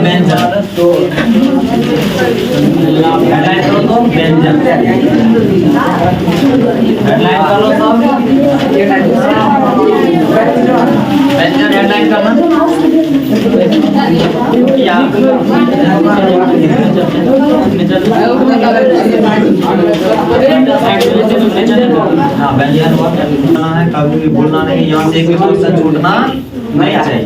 व्यंजन, हेडलाइन करो तो व्यंजन, हेडलाइन करो सब व्यंजन, हेडलाइन करना क्या हाँ व्यंजन बोलना है, कभी भी भूलना नहीं, यहाँ से एक भी क्वेश्चन छूटना नहीं चाहिए।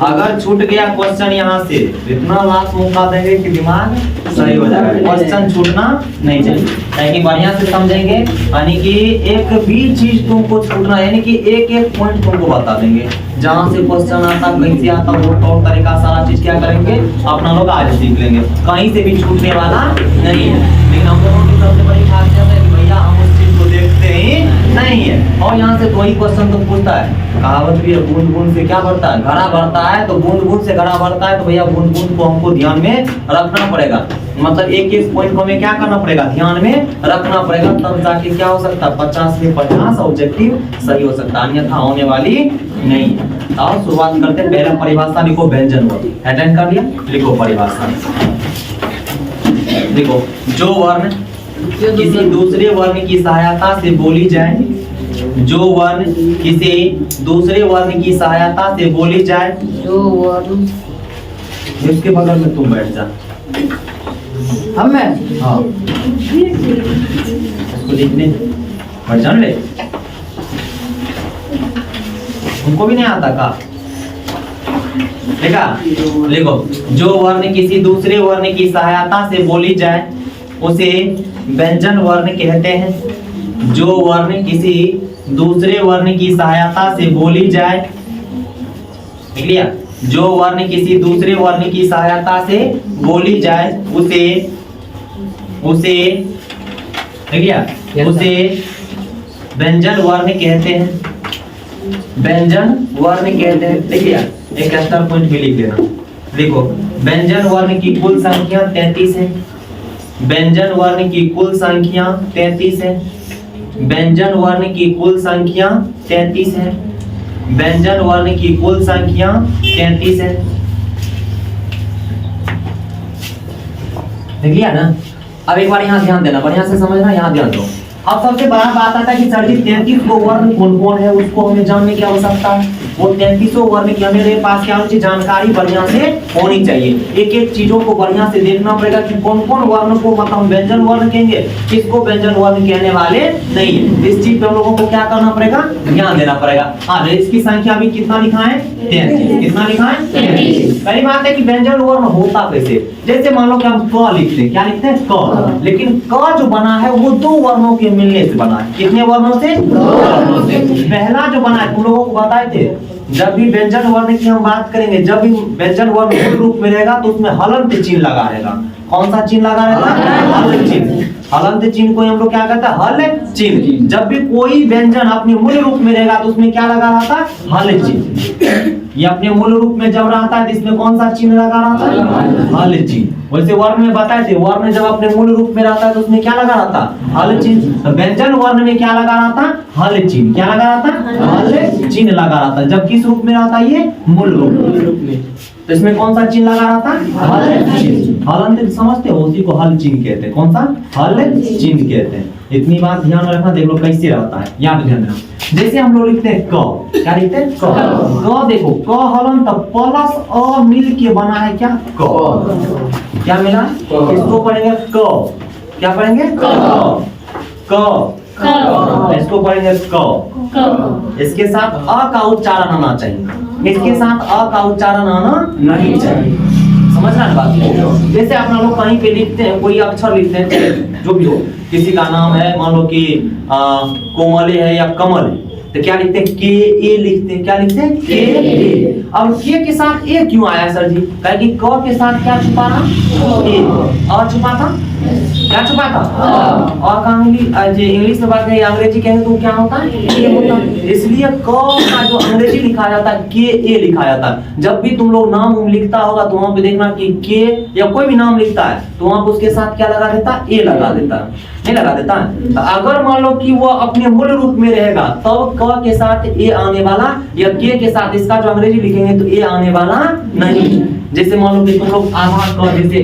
अगर छूट गया क्वेश्चन यहाँ से इतना लास्ट मौका देंगे कि दिमाग सही हो जाएगा। क्वेश्चन छूटना नहीं चाहिए, ताकि बढ़िया से समझेंगे, यानी कि एक भी चीज तुमको छूटना, यानी कि एक एक पॉइंट तुमको बता देंगे। जहाँ से क्वेश्चन आता, कैसे आता, वो तौर तरीका सारा चीज क्या करेंगे अपना लोग आज सीख लेंगे। कहीं से भी छूटने वाला नहीं है। लेकिन हम लोगों की सबसे बड़ी खासियत है कि भैया हम उस चीज को देखते ही नहीं है। और यहाँ से वही क्वेश्चन तो पूछता है, कहावत भी है, बूंद बूंद से क्या बढ़ता है, घड़ा बढ़ता है। तो बूंद बूंद से घड़ा बढ़ता है, तो भैया बूंद बूंद को हमको ध्यान में रखना पड़ेगा। मतलब एक एक पॉइंट को हमें क्या करना पड़ेगा, ध्यान में रखना पड़ेगा, तब जाके क्या हो सकता है 50 में 50 ऑब्जेक्टिव सही हो सकता है, अन्यथा होने वाली नहीं है। आओ शुरुआत करते हैं। पहला परिभाषा लिखो व्यंजन वर्ग, हेडलाइन कर लिया, लिखो परिभाषा। देखो, जो वर्ण किसी दूसरे वर्ण की सहायता से बोली जाए, जो वर्ण किसी दूसरे वर्ण की सहायता से बोली जाए, जो वर्ण, इसके बगल में तुम बैठ जा। हमें हाँ इसको लिखने बैठ जान ले, तुमको भी नहीं आता का? देखा, लिखो, जो वर्ण किसी दूसरे वर्ण की सहायता से बोली जाए उसे व्यंजन वर्ण कहते हैं। जो वर्ण किसी दूसरे वर्ण की सहायता से बोली जाए, देख लिया, जो वर्ण किसी दूसरे वर्ण की सहायता से बोली जाए उसे देख लिया, उसे व्यंजन वर्ण कहते हैं। व्यंजन वर्ण कहते हैं, देख लिया, एक एक्स्ट्रा पॉइंट भी लिख देना। देखो, व्यंजन वर्ण की कुल संख्या 33 है। व्यंजन वर्ण की कुल संख्या 33 है। व्यंजन वर्ण की कुल संख्या 33 है। व्यंजन वर्ण की कुल संख्या 33 है। देख लिया ना? अब एक बार यहाँ ध्यान देना, बढ़िया से समझना, यहाँ ध्यान दो। अब सबसे बड़ा बात आता है कि सर जी 33 गो वर्ण कौन कौन है, उसको हमें जानने की आवश्यकता है। वो 33 वर्ण की हमारे पास क्या होनी चाहिए, जानकारी बढ़िया से होनी चाहिए। एक एक चीजों को बढ़िया से देखना पड़ेगा कि कौन कौन वर्ण को मतलब व्यंजन वर्ण कहेंगे, किसको व्यंजन वर्ण कहने वाले नहीं है। इस चीज पे हम लोगों को क्या करना पड़ेगा, ध्यान देना पड़ेगा। हाँ, इसकी संख्या भी कितना लिखा है, 33। कितना लिखा है, 33। पहली बात है कि व्यंजन वर्ण होता कैसे, जैसे मान लो कि हम क लिखते हैं, क्या लिखते हैं, क, लेकिन क जो बना है वो दो वर्णों के मिलने से बना है। कितने वर्णों से, दो वर्णों से। पहला जो बना है तुम लोगों को बताए थे, जब भी व्यंजन वर्ण की हम बात करेंगे, जब भी व्यंजन वर्ण मूल रूप में रहेगा तो उसमें हलंत चिन्ह लगा रहेगा। कौन सा चिन्ह लगा रहेगा, हल चिन्ह। हलंत चिन्ह को हम लोग क्या कहते हैं, हल चिन्ह। जब भी कोई व्यंजन अपने मूल रूप में रहेगा तो उसमें क्या लगा रहता है, हल चिन्ह। ये अपने मूल रूप में जब रहता है तो इसमें कौन सा चिन्ह लगा रहता है, हल चिन्ह। वैसे वर्ण में बताए थे, वर्ण जब अपने मूल रूप में रहता है तो उसमें क्या लगा रहता है, हल चिन्ह। तो व्यंजन वर्ण में क्या लगा रहता है, हल चिन्ह। क्या लगा रहता है, हल चिन्ह लगा रहता है। जब किस रूप में रहता है, ये मूल रूप में, तो इसमें कौन सा चिन्ह लगा रहता है, हल चिन्ह। हलंत समझते हो, उसी को हल चिन्ह कहते हैं। कौन सा, हल चिन्ह कहते हैं। इतनी बात ध्यान रखना, देख लो कैसे रहता है, याद ध्यान रखना। जैसे हम लोग लिखते हैं क, क्या लिखते हैं, क देखो, क हलंत प्लस अ मिल के बना है क्या, क। क्या मिला, इसको पढ़ेंगे क, क्या पढ़ेंगे, क, क, इसको पढ़ेंगे क। इसके साथ अ का उच्चारण आना चाहिए, इसके साथ अ का उच्चारण आना नहीं चाहिए। समझना है बात। जैसे अपना लोग कहीं पे लिखते हैं, कोई अक्षर लिखते हैं, जो भी हो, किसी का नाम है, मान लो कि कोमल है या कमल है, तो क्या लिखते हैं, के ए लिखते हैं। क्या लिखते हैं, के ए। अब के साथ ए क्यों आया सर जी, कहे कि क के साथ क्या छुपा था, ए। और छुपा था, क्या छुपा था, और का इंग्लिश में बात करें, अंग्रेजी कहेंगे तो क्या होता है, ए होता है। इसलिए क का जो अंग्रेजी लिखा जाता है, के ए लिखा जाता है। जब भी तुम लोग नाम लिखता होगा तो वहां पे देखना कि के या कोई भी नाम लिखता है तो वहां पे उसके साथ क्या लगा देता है, ए लगा देता है, नहीं लगा देता है। तो अगर मान लो कि वो अपने मूल रूप में रहेगा तब क के साथ ए आने वाला, या के साथ इसका जो अंग्रेजी लिखेंगे तो ए आने वाला नहीं। जैसे मान लो कि तुम लोग आधा क, जैसे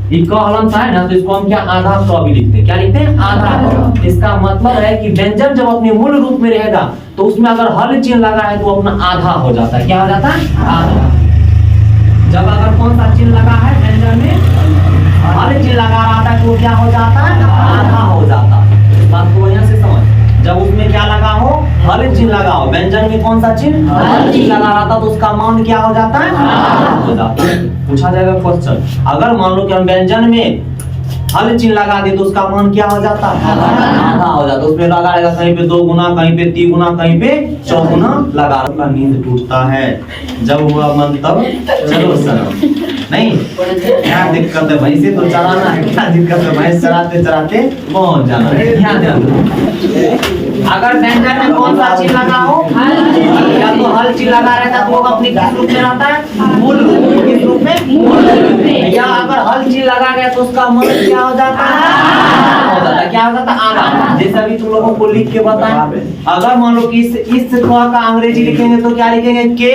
ये क हलंत है ना, तो इसको हम क्या आधा क भी लिखते हैं, क्या लिखते हैं आधा क। इसका मतलब है कि व्यंजन जब अपने मूल रूप में रहेगा तो उसमें अगर हल चिन्ह लगा है तो अपना आधा हो जाता है। क्या हो जाता है? आधा। जब अगर कौन सा चिन्ह लगा है व्यंजन में, हल चिन्ह लगा रहा था तो क्या हो जाता है? आधा हो जाता है। इस बात को यहाँ से समझ, जब उसमें क्या लगा हो, हल चिन्ह लगा हो, व्यंजन में कौन सा चिन्ह, हल चिन्ह लगा रहा था तो उसका मान क्या हो जाता है? हो जाता है। पूछा जाएगा क्वेश्चन, अगर मान लो कि हम व्यंजन में हल चिन्ह लगा दे तो उसका मान क्या हो जाता है? आधा हो जाता है। उसमें लगा रहेगा कहीं पे 2 गुना, कहीं पे 3 गुना, कहीं पे 4 गुना लगा। का नींद टूटता है जब हुआ मन तब चलो सनम। नहीं क्या दिक्कत है, भैंसे तो चराना है, क्या दिक्कत है, भैंस चराते चराते पहुंच जाना है। ध्यान देना, अगर व्यंजन में कौन सा चिन्ह लगा हो, या तो हल चिन्ह लगा रहता तो वो अपने किस रूप में रहता है? मूल रूप। किस रूप में? मूल रूप में। या अगर हल चिन्ह लगा गया तो उसका मान क्या हो जाता है? क्या हो जाता है? आधा। जैसे अभी तुम लोगों को लिख के बताया, अगर मान लो कि इस क का अंग्रेजी लिखेंगे तो क्या लिखेंगे? के।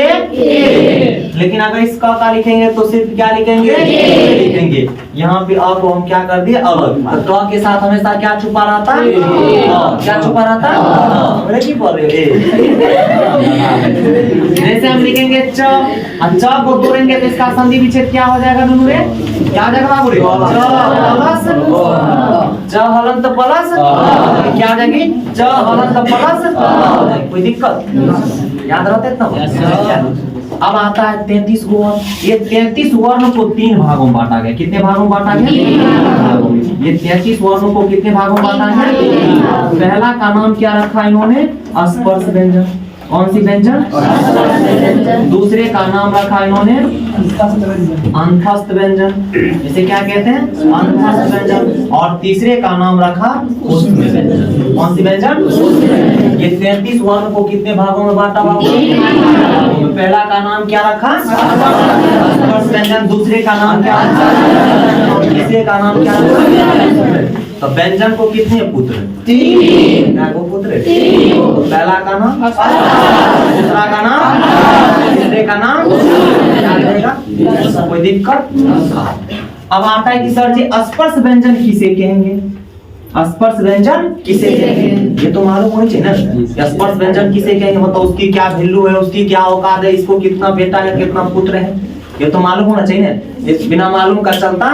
लेकिन अगर इस क का लिखेंगे तो सिर्फ क्या लिखेंगे? लिखेंगे। यहाँ पे अब हम क्या कर दिए अलग, तो क के साथ हमेशा क्या छुपा रहता है? क्या छुपा रहता है? अरे की बोल रहे हो? जैसे हम लिखेंगे च, च को तोड़ेंगे तो इसका संधि विच्छेद क्या हो जाएगा? दोनों में क्या हो जाएगा बाबू रे? च हलंत प्लस क्या हो जाएगी? च हलंत प्लस। कोई दिक्कत? याद रहते इतना? अब आता है 33 वर्ण। ये 33 वर्ण को 3 भागों में बांटा गया। कितने भागों में बांटा गया? ये 33 वर्णों को कितने भागों में बांटा गया? पहला का नाम क्या रखा इन्होंने? स्पर्श व्यंजन। कौन सी व्यंजन? दूसरे का नाम रखा इन्होंने अंतस्थ व्यंजन। इसे क्या कहते हैं? अंतस्थ व्यंजन। और तीसरे का नाम रखा ऊष्म व्यंजन। कौन सी व्यंजन? ये 33 वर्ण को कितने भागों में बांटा हुआ? पहला का नाम क्या रखा? स्पर्श व्यंजन। दूसरे का नाम क्या? तीसरे का नाम क्या? तो व्यंजन को कितने पुत्र? 3 को पुत्र। तो पहला का नाम, दूसरा का नाम, तीसरे का नाम क्या रहेगा? कोई दिक्कत? अब आता है कि सर जी स्पर्श व्यंजन किसे कहेंगे? स्पर्श व्यंजन किसे कहेंगे? ये तो मालूम होना चाहिए ना, स्पर्श व्यंजन किसे कहेंगे, मतलब उसकी क्या वैल्यू है, उसकी क्या औकात है, इसको कितना बेटा है, कितना पुत्र है, ये तो मालूम होना चाहिए ना। इस बिना मालूम का चलता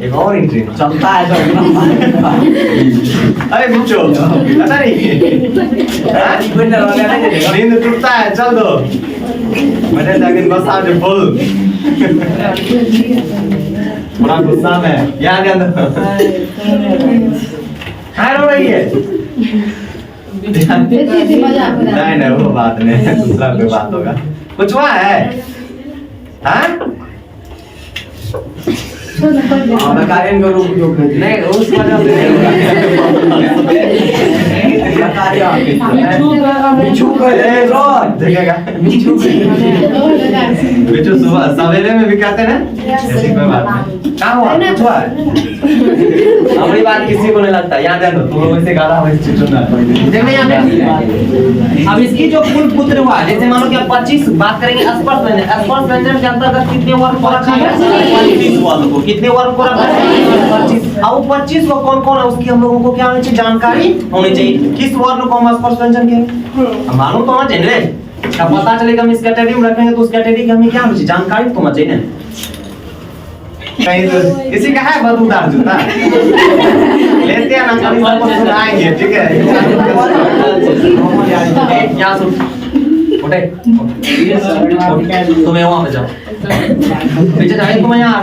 एक और एंट्री चलता है। अरे बिच्छू पता नहीं नींद टूटता है, चल दो मैंने लेकिन बस आज बोल बड़ा गुस्सा में याद याद रो रही है। नहीं वो बात नहीं, दूसरा कोई बात होगा। कुछ हुआ है? नहीं उस वजह से बिच्छू सुबह सवेरे में भी कहते ना, ऐसी कोई बात नहीं। क्या हुआ? कुछ हुआ है? हमारी बात किसी को नहीं लगता, याद है तुम लोग ऐसे गाला अब इसकी जो कुल पुत्र हुआ, जैसे मानो कि 25 बात करेंगे स्पर्श व्यंजन। स्पर्श व्यंजन के अंतर्गत कितने वर्ग को रखा है? 25 वर्ग को। कितने वर्ग को रखा है? 25। अब 25 को कौन कौन है उसकी हम लोगों को क्या होनी चाहिए? जानकारी होनी चाहिए। किस वर्ण को हम स्पर्श व्यंजन कहेंगे? मालूम तो होना चाहिए, अब पता चलेगा हम इस कैटेगरी में रखेंगे तो उस कैटेगरी की हमें क्या होनी चाहिए? जानकारी तो होना चाहिए ना। कहीं तो किसी का है बदबूदार जूता लेते हैं ना, कभी सबको सुनाएंगे, ठीक है? यहाँ सुन उठे, तुम्हें वहाँ पे जाओ, पीछे जाए, तुम्हें यहाँ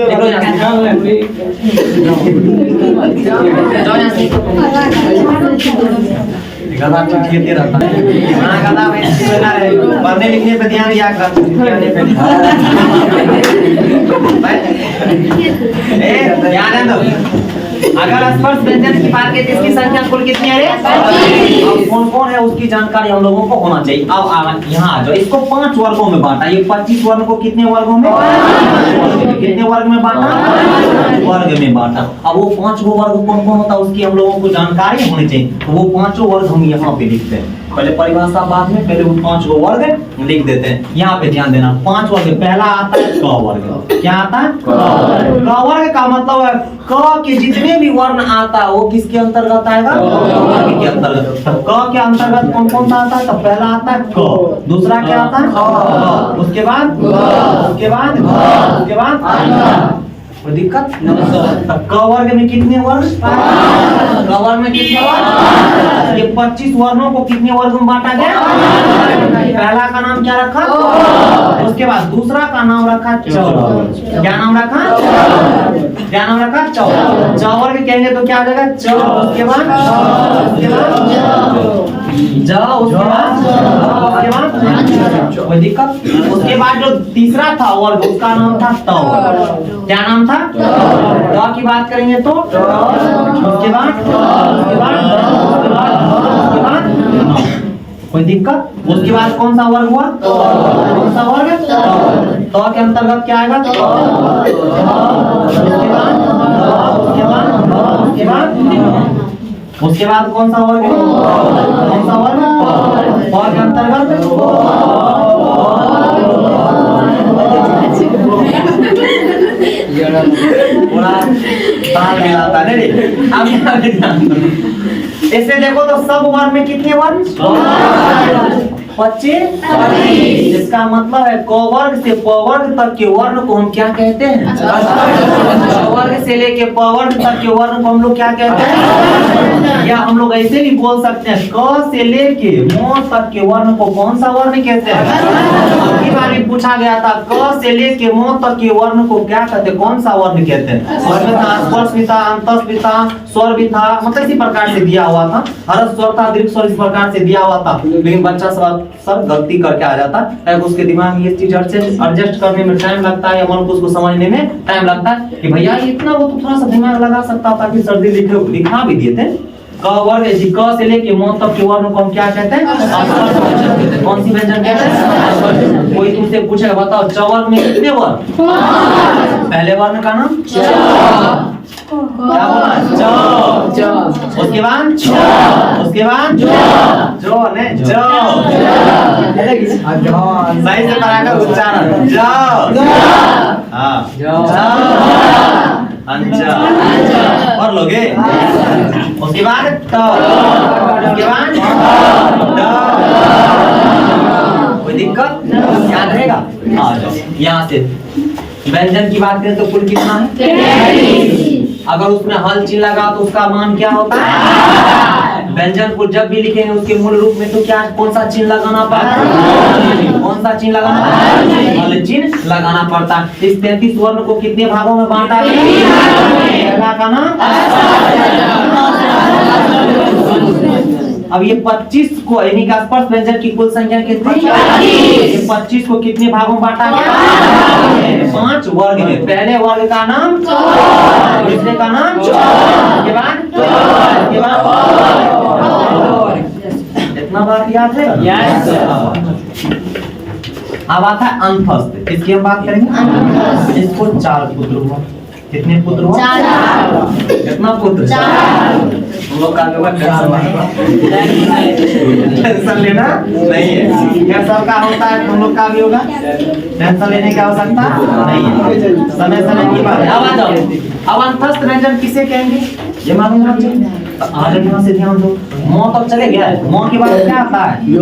निकलो यहाँ से, गधा खेलते रहता है। हाँ गधा पढ़ने लिखने पे ध्यान दिया कर, ध्यान है तो। अगर स्पर्श व्यंजन की बात करें इसकी संख्या कुल कितनी है? अब कौन कौन है उसकी जानकारी हम लोगों को होना चाहिए। अब यहाँ आ जाओ, इसको 5 वर्गों में बांटा। ये 25 वर्ग को कितने वर्गों में? कितने वर्ग में बांटा? वर्ग में बांटा। अब वो 5 वर्ग कौन कौन होता है उसकी हम लोगों को जानकारी होनी चाहिए, तो वो 5 वर्ग हम यहाँ पे लिखते हैं। पहले परिभाषा बाद में, पहले उन 5 को वर्ग लिख देते हैं। यहाँ पे ध्यान देना, 5 वर्ग, पहला आता है क वर्ग। क्या आता है? क वर्ग का मतलब है क के जितने भी वर्ण आता है वो किसके अंतर्गत आएगा? वर्ग के अंतर्गत। तो क के अंतर्गत कौन कौन सा आता है? तो पहला आता है क, दूसरा क्या आता है? क, उसके बाद उसके बाद उसके बाद कोई दिक्कत? तो क वर्ग में कितने वर्ण? क वर्ग में कितने वर्ण? ये 25 वर्णों को कितने वर्ग में बांटा गया? पहला का नाम क्या रखा? उसके बाद दूसरा का नाम रखा चौ। क्या नाम रखा? क्या नाम रखा? चौ। चौ वर्ग कहेंगे तो क्या आ जाएगा? चौ, उसके बाद उसके बाद जाओ, उसके बाद कोई दिक्कत? उसके बाद जो तीसरा था वर्ग उसका नाम था तौ। क्या नाम था? तौ की बात करेंगे तो उसके बाद कोई दिक्कत? उसके बाद कौन सा वर्ग हुआ? कौन सा वर्ग? तौ के अंतर्गत क्या आएगा? उसके बाद कौन सा वर्ग? कौन सा वर्ग? प के अंतर्गत ऐसे देखो तो सब वर्ग में कितने वर्ण? 25। इसका मतलब है क वर्ग से प वर्ग तक के वर्ण को हम क्या कहते हैं? क वर्ग से लेके प वर्ग तक के वर्ण को हम लोग क्या कहते हैं? या हम लोग ऐसे भी बोल सकते हैं क से लेके म तक के वर्ण को कौन सा वर्ण कहते हैं? अगली बार भी पूछा गया था क से लेके म तक के वर्ण को क्या कहते हैं? कौन सा वर्ण कहते हैं? स्वर भी था, स्पर्श भी था, अंतस भी था, स्वर भी था, मतलब इसी प्रकार से दिया हुआ था। हर स्वर था, दीर्घ स्वर इस प्रकार से दिया हुआ था। लेकिन बच्चा सब गलती करके आ जाता है, उसके दिमाग में ये चीज एडजस्ट करने में टाइम लगता है, या मन को उसको समझने में टाइम लगता है कि भैया इतना वो तो थोड़ा सा दिमाग लगा सकता था कि सर्दी लिखा भी दिए थे। क वर्ग क से लेके म तक के वर्ण को हम क्या कहते हैं? कौन सी व्यंजन कहते हैं? कोई तुमसे पूछेगा बताओ च वर्ग में कितने वर्ण? पहले वर्ण का नाम क्या बोला? च। उसके बाद उसके बाद जो ने जो सही से कराकर उच्चारण जो। हाँ अंजा और लोगे। उसके बाद त, उसके बाद कोई दिक्कत? याद रहेगा? आ जाओ यहाँ से व्यंजन की बात करें तो कुल कितना है? अगर उसमें हल चिन्ह लगा तो उसका मान क्या होता है? व्यंजन को जब भी लिखेंगे उसके मूल रूप में तो क्या कौन सा चिन्ह लगाना पड़ता है? कौन सा चिन्ह लगाना? हल चिन्ह लगाना पड़ता है। इस 33 वर्ण को कितने भागों में बांटा गया? पहला का नाम। अब ये 25 को यानी कि स्पर्श व्यंजन की कुल संख्या कितनी? ये 25 को कितने भागों में बांटा गया? 5 वर्ग में। पहले वर्ग का नाम, दूसरे का नाम, के बाद इतना बात याद है? अब आता है अंतस्थ, इसकी हम बात करेंगे। इसको 4 पुत्र हुआ। कितने पुत्र हुआ? 4। कितना पुत्र? 4। हम लोग का टेंशन लेना नहीं है, यह सबका होता है, तुम लोग का भी होगा। टेंशन लेने की आवश्यकता नहीं है, समय समय की बात है। अब आ जाओ, अब अंतस्थ व्यंजन किसे कहेंगे ये मालूम होना चाहिए। आज यहाँ से ध्यान दो, म तक चले गया है। म के बाद क्या आता है? य।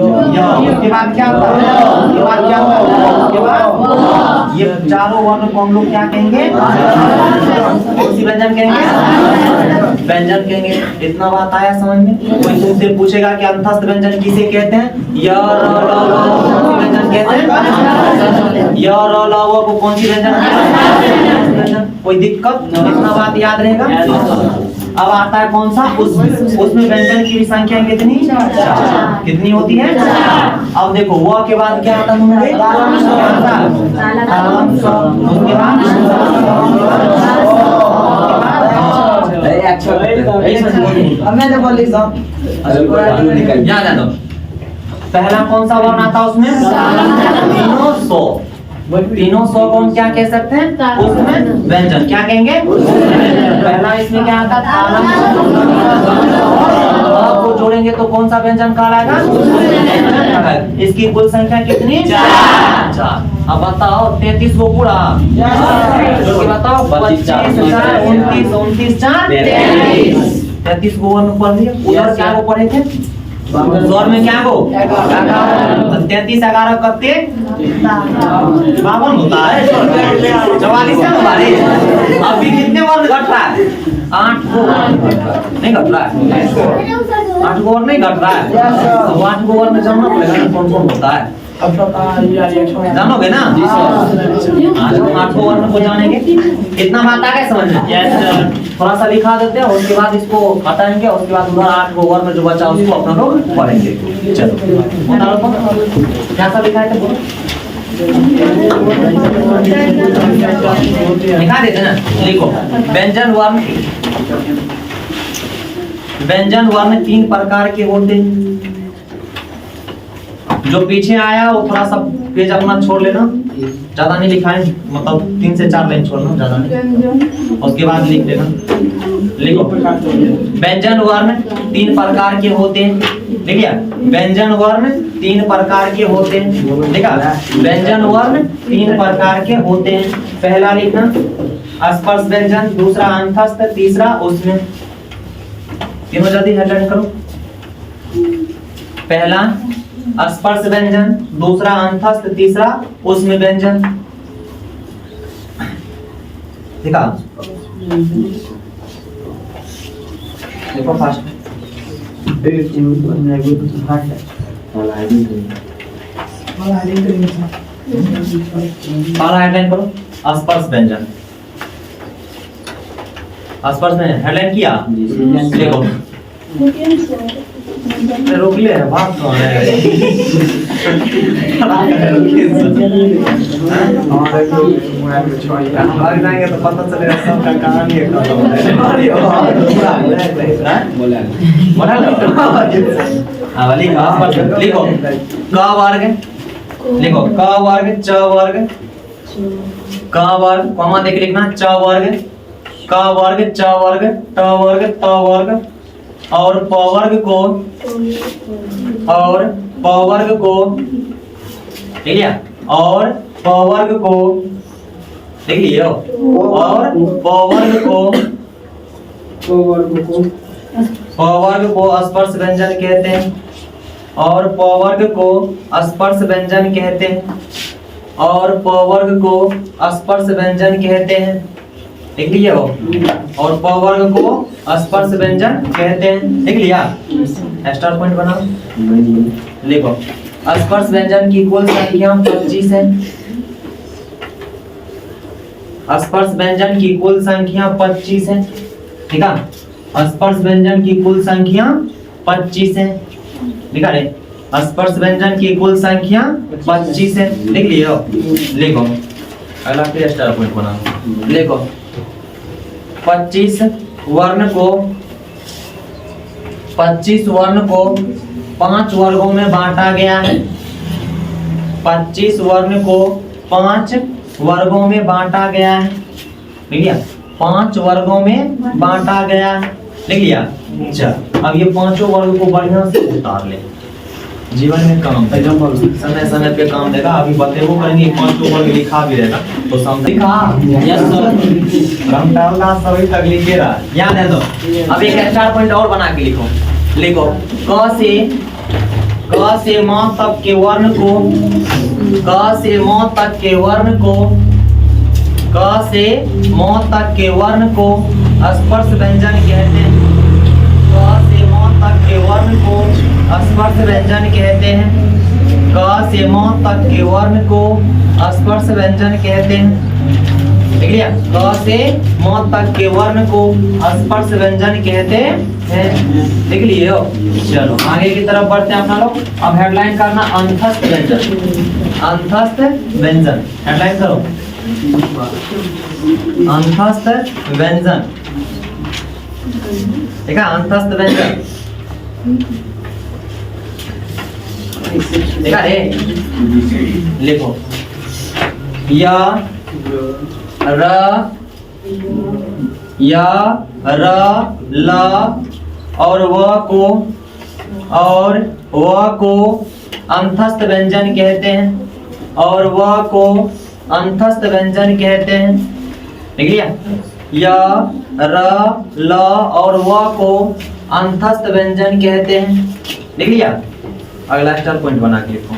उसके बाद क्या आता है? उसके बाद क्या आता है? उसके बाद ये चारों वर्ण को हम लोग क्या कहेंगे? कौन सी व्यंजन कहेंगे? व्यंजन कहेंगे। इतना बात आया समझ में? कोई तुमसे पूछेगा कि अंतस्थ व्यंजन किसे कहते हैं? य र ल व व्यंजन कहते हैं। य र ल व को कौन सी व्यंजन कहते हैं? कोई दिक्कत? इतना बात याद रहेगा। अब आता है कौन सा? उसमें व्यंजन की भी संख्या कितनी? 4। कितनी होती है? 4। अब देखो व के बाद क्या आता है? उसके बाद याद है तो पहला कौन सा वर्ण आता है उसमें? 300। तीनों सौ को हम क्या कह सकते हैं? उसमें व्यंजन। क्या कहेंगे? पहला इसमें क्या आता था? को जोड़ेंगे तो कौन सा व्यंजन कहलाएगा? इसकी कुल संख्या कितनी? 4। अब बताओ 33 को पूरा बताओ 25 4 29 29 4 33 को वन पढ़ दिया। उधर क्या को पढ़े थे? स्वर में क्या को? 33 11 कते 52 होता है। 44 है हमारे। अभी कितने वर्ण घट रहा है? 8 को नहीं घट रहा है। 8 को वर्ण नहीं घट रहा है। अब 8 को वर्ण जानना पड़ेगा कौन कौन होता है। जानोगे ना? आज हम 8 को वर्ण को जानेंगे। कितना बात आ गया समझ में? थोड़ा सा लिखा देते हैं, उसके बाद इसको हटाएंगे, उसके बाद उधर 8 को वर्ण जो बचा उसको अपना लोग पढ़ेंगे। चलो क्या सा लिखा है? लिखा देते ना। लिखो व्यंजन वर्ण। व्यंजन वर्ण 3 प्रकार के होते हैं। जो पीछे आया वो थोड़ा सा पेज अपना छोड़ लेना, ज्यादा नहीं लिखा है, मतलब 3 से 4 लाइन छोड़ना, ज्यादा नहीं। उसके बाद लिख देना। लिखो व्यंजन वर्ण 3 प्रकार के होते हैं। ठीक है? व्यंजन वर्ण 3 प्रकार के होते हैं। देखा? व्यंजन वर्ण 3 प्रकार के होते हैं। पहला लिखना स्पर्श व्यंजन, दूसरा अंतस्थ, तीसरा उसमें। तीनों जल्दी हेडलाइन करो। पहला स्पर्श व्यंजन, दूसरा अंतस्थ, तीसरा उसमें व्यंजन। देखा? देखो फास्ट। पहला हेडलाइन करो स्पर्श व्यंजन। स्पर्श में हेडलाइन किया। देखो रोक ले बात कौन है? जाएंगे तो पता चलेगा सबका कहानी है। लिखो क वर्ग, लिखो क वर्ग, च वर्ग, क वर्ग, कॉमा देख लिखना, च वर्ग, क वर्ग, च वर्ग, ट वर्ग, त वर्ग और प वर्ग को, और प वर्ग को, ठीक है? और प वर्ग को देख लियो, और प वर्ग को, प वर्ग को स्पर्श व्यंजन कहते हैं, और प वर्ग को स्पर्श व्यंजन कहते हैं, और प वर्ग को स्पर्श व्यंजन कहते हैं। लिख लिया हो? और प वर्ग को स्पर्श व्यंजन कहते हैं। लिख लिया? स्टार पॉइंट बनाओ। लिखो स्पर्श व्यंजन की कुल संख्या 25 है। स्पर्श व्यंजन की कुल संख्या 25 है। ठीक है? स्पर्श व्यंजन की कुल संख्या 25 है। लिखा रे? स्पर्श व्यंजन की कुल संख्या 25 है। लिख लियो? लिखो अगला फिर स्टार पॉइंट बनाओ। लिखो 25 वर्ण को 5 वर्गों में बांटा गया है। 25 वर्ण को 5 वर्गों में बांटा गया है। ठीक है? 5 वर्गों में बांटा गया है। लिख लिया? अच्छा अब ये 5 वर्ग को बढ़िया से उतार ले। जीवन में काम समय समय पे काम देगा। अभी बतेबो करेंगे 5 वर्ग लिखा भी रहेगा तो समझा। यस सर हम डालना सभी तक लिखे रहा। याद है तो अब एक स्टार पॉइंट और बना के लिखो। लिखो क से म तक के वर्ण को, क से म तक के वर्ण को, क से म तक के वर्ण को स्पर्श व्यंजन कहते हैं। क से म तक के वर्ण को स्पर्श व्यंजन कहते हैं। क से म तक के वर्ण को स्पर्श व्यंजन कहते हैं। ठीक है? क से म तक के वर्ण को स्पर्श व्यंजन कहते हैं। लिख लिए हो? चलो आगे की तरफ बढ़ते हैं अपना लोग। अब हेडलाइन करना अंतस्थ व्यंजन। अंतस्थ व्यंजन हेडलाइन करो। अंतस्थ व्यंजन। ठीक है? अंतस्थ व्यंजन देखा रे? लिखो या र या र ल और व को अंतस्थ व्यंजन कहते हैं, और व को अंतस्थ व्यंजन कहते हैं। लिख लिया? या र ल और व को अंतस्थ व्यंजन कहते हैं। लिख लिया? अगला स्टार पॉइंट बना के लिखो।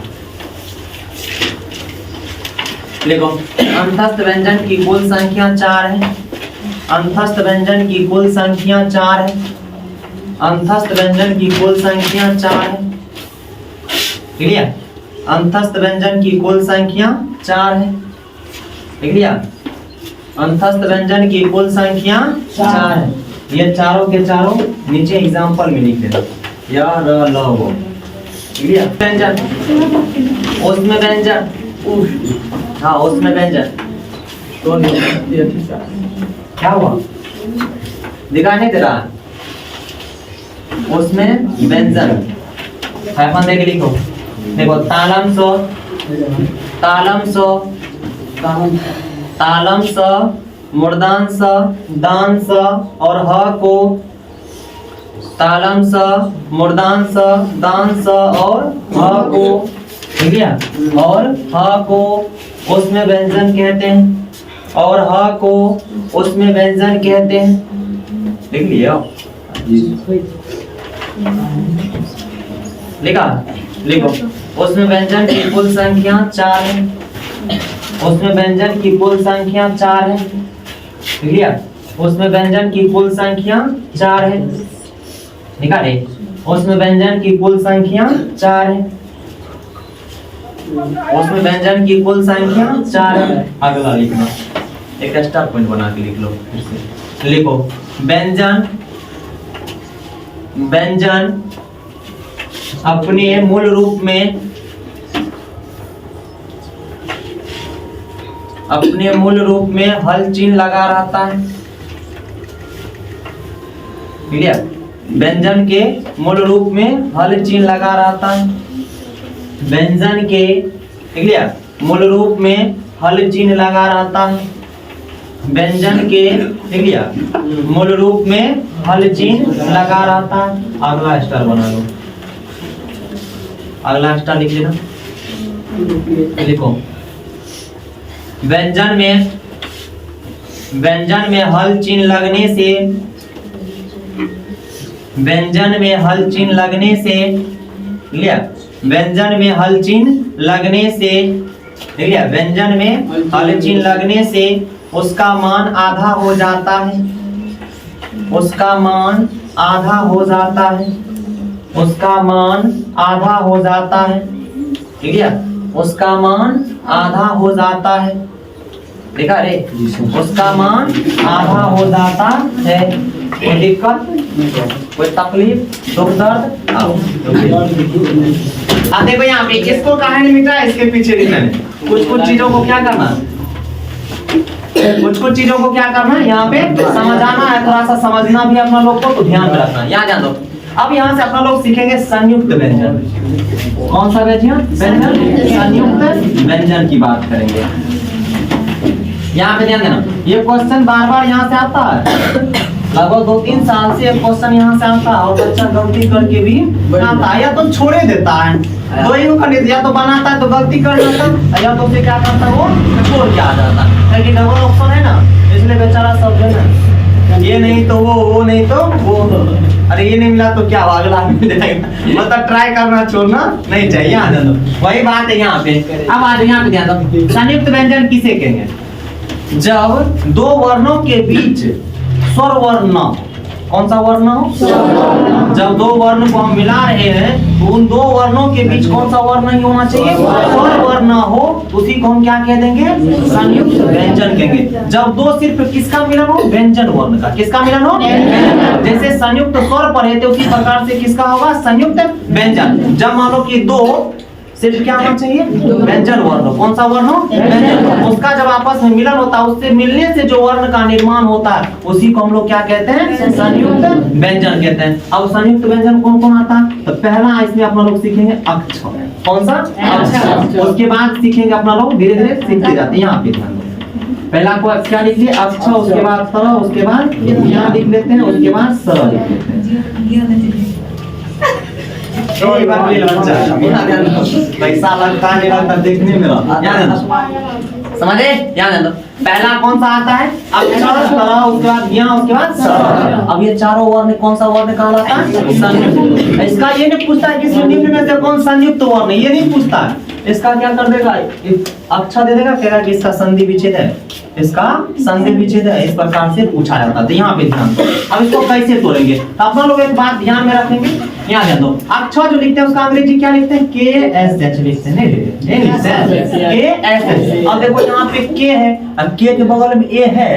लिखो, अंतस्थ व्यंजन की कुल संख्या 4 है। अंतस्थ व्यंजन की कुल संख्या 4 है। अंतस्थ व्यंजन की कुल संख्या 4 है। ठीक है? अंतस्थ व्यंजन की कुल संख्या 4 है। ठीक है? अंतस्थ व्यंजन की कुल संख्या 4 है। ये चारों के चारों नीचे एग्जांपल में लिख देना, या र ल वो। ठीक है? व्यंजन, उसमें व्यंजन, हाँ उसमें व्यंजन तो क्या हुआ दिखाई नहीं दे रहा? उसमें व्यंजन हाइफन देके लिखो। देखो, तालम सो मूर्धांश स दान स और ह को तालम स मूर्धांश स दान स और ह को, ठीक है, और ह को उसमें व्यंजन कहते हैं, और ह को उसमें व्यंजन कहते हैं। लिख लिया? लिखा? लिखो, उसमें व्यंजन की कुल संख्या 4 है। उसमें व्यंजन की कुल संख्या 4 है। ठीक है? उसमें व्यंजन की कुल संख्या 4 है। लिखा रे? उसमें व्यंजन की कुल संख्या 4 है। उसमें व्यंजन की कुल संख्या 4 है। अगला लिखना, एक एक्स्ट्रा पॉइंट बना के लिख लो फिर से। लिखो, व्यंजन अपने मूल रूप में हल चिन्ह लगा रहता है। ठीक है? व्यंजन के मूल रूप में हल चिन्ह लगा रहता है। व्यंजन के, ठीक है, मूल रूप में हल चिन्ह लगा रहता है। व्यंजन के, ठीक है, मूल रूप में हल चिन्ह लगा रहता है। अगला स्टार बना लो। अगला स्टार लिख लेना। लिखो, व्यंजन में हल चिन्ह लगने से, व्यंजन में हल चिन्ह लगने से, लिया? व्यंजन में हल चिन्ह लगने से, ठीक है, व्यंजन में हल चिन्ह लगने से उसका मान आधा हो जाता है। उसका मान आधा हो जाता है। उसका मान आधा हो जाता है। ठीक है? उसका मान आधा हो जाता है। देखा रे? उसका मान आधा हो जाता है। कोई दिक्कत, कोई तकलीफ, दुख दर्द? देखो यहाँ पे इसको कहानी मिटा, इसके पीछे लिखना है। कुछ चीजों को क्या करना, कुछ चीजों को क्या करना है, यहाँ पे समझाना है। थोड़ा सा समझना भी अपना लोग को, तो ध्यान में रखना। यहाँ जान दो। अब यहाँ से अपना लोग सीखेंगे संयुक्त व्यंजन। कौन सा व्यंजन? संयुक्त व्यंजन की बात करेंगे। यहाँ पे ध्यान देना, ये क्वेश्चन बार बार यहाँ से आता है। लगभग 2-3 साल से क्वेश्चन यहाँ से आता है, और बच्चा गलती करके भी आता है, या तो छोड़े देता है। दो ही खंडित, या तो बनाता है तो गलती कर जाता है, या तो उसे क्या करता है, वो छोड़ के आ जाता है। लेकिन डबल ऑप्शन है ना, इसलिए बेचारा सब है ना, ये नहीं तो वो नहीं तो वो। अरे ये नहीं मिला तो क्या अगला मिल जाएगा। मतलब ट्राई करना छोड़ना नहीं चाहिए। आ जाओ, वही बात है यहाँ पे। अब आज यहाँ पे ध्यान दो, संयुक्त व्यंजन किसे कहेंगे? जब दो वर्णों के बीच स्वर वर्ण न हो। कौन सा वर्ण हो? जब दो वर्ण को हम मिला रहे हैं तो उन दो वर्णों के बीच कौन सा वर्ण नहीं होना चाहिए? स्वर वर्ण हो, उसी को हम क्या कह देंगे? संयुक्त व्यंजन कहेंगे। जब दो सिर्फ किसका मिलन हो? व्यंजन वर्ण का। किसका मिलन हो? जैसे संयुक्त स्वर पर है, तो उसी प्रकार से किसका होगा? संयुक्त व्यंजन। जब मान लो कि दो सिर्फ क्या होना चाहिए? व्यंजन वर्ण। कौन सा वर्ण हो? व्यंजन। उसका जब आपस में मिलन होता है, उससे मिलने से जो वर्ण का निर्माण होता है, उसी को हम लोग क्या कहते हैं? संयुक्त व्यंजन कहते हैं। अब संयुक्त व्यंजन कौन कौन आता है? तो पहला इसमें आप लोग सीखेंगे अक्षर। कौन सा अच्छा। उसके बाद सीखेंगे अपना लोग धीरे धीरे सीखते जाते हैं। यहाँ पे ध्यान दो, पहला को क्या लिख लिए अच्छा, उसके बाद तर, उसके बाद यहाँ लिख लेते हैं, उसके बाद सर लिख लेते हैं। पैसा लगता है लगता देखने में समझे। याद पहला कौन सा आता है अक्षर, तरह, उसके बाद यहाँ, उसके बाद सर। अब ये चारों वर्ण कौन सा वर्ण कहलाता है संयुक्त। इसका ये नहीं पूछता है कि निम्न में से कौन संयुक्त वर्ण, ये नहीं पूछता है। इसका क्या कर देगा अक्षर दे देगा, कहेगा कि इसका संधि विच्छेद है, इसका संधि विच्छेद है, इस प्रकार से पूछा जाता है। तो यहाँ पे ध्यान दो, अब इसको कैसे तोड़ेंगे तो आप लोग एक बात ध्यान में रखेंगे। यहाँ ध्यान दो, अक्षर जो लिखते हैं उसका अंग्रेजी क्या लिखते हैं KSH लिखते हैं, नहीं लिखते हैं KSH। अब देखो यहाँ पे K है, अब K के बगल में A है,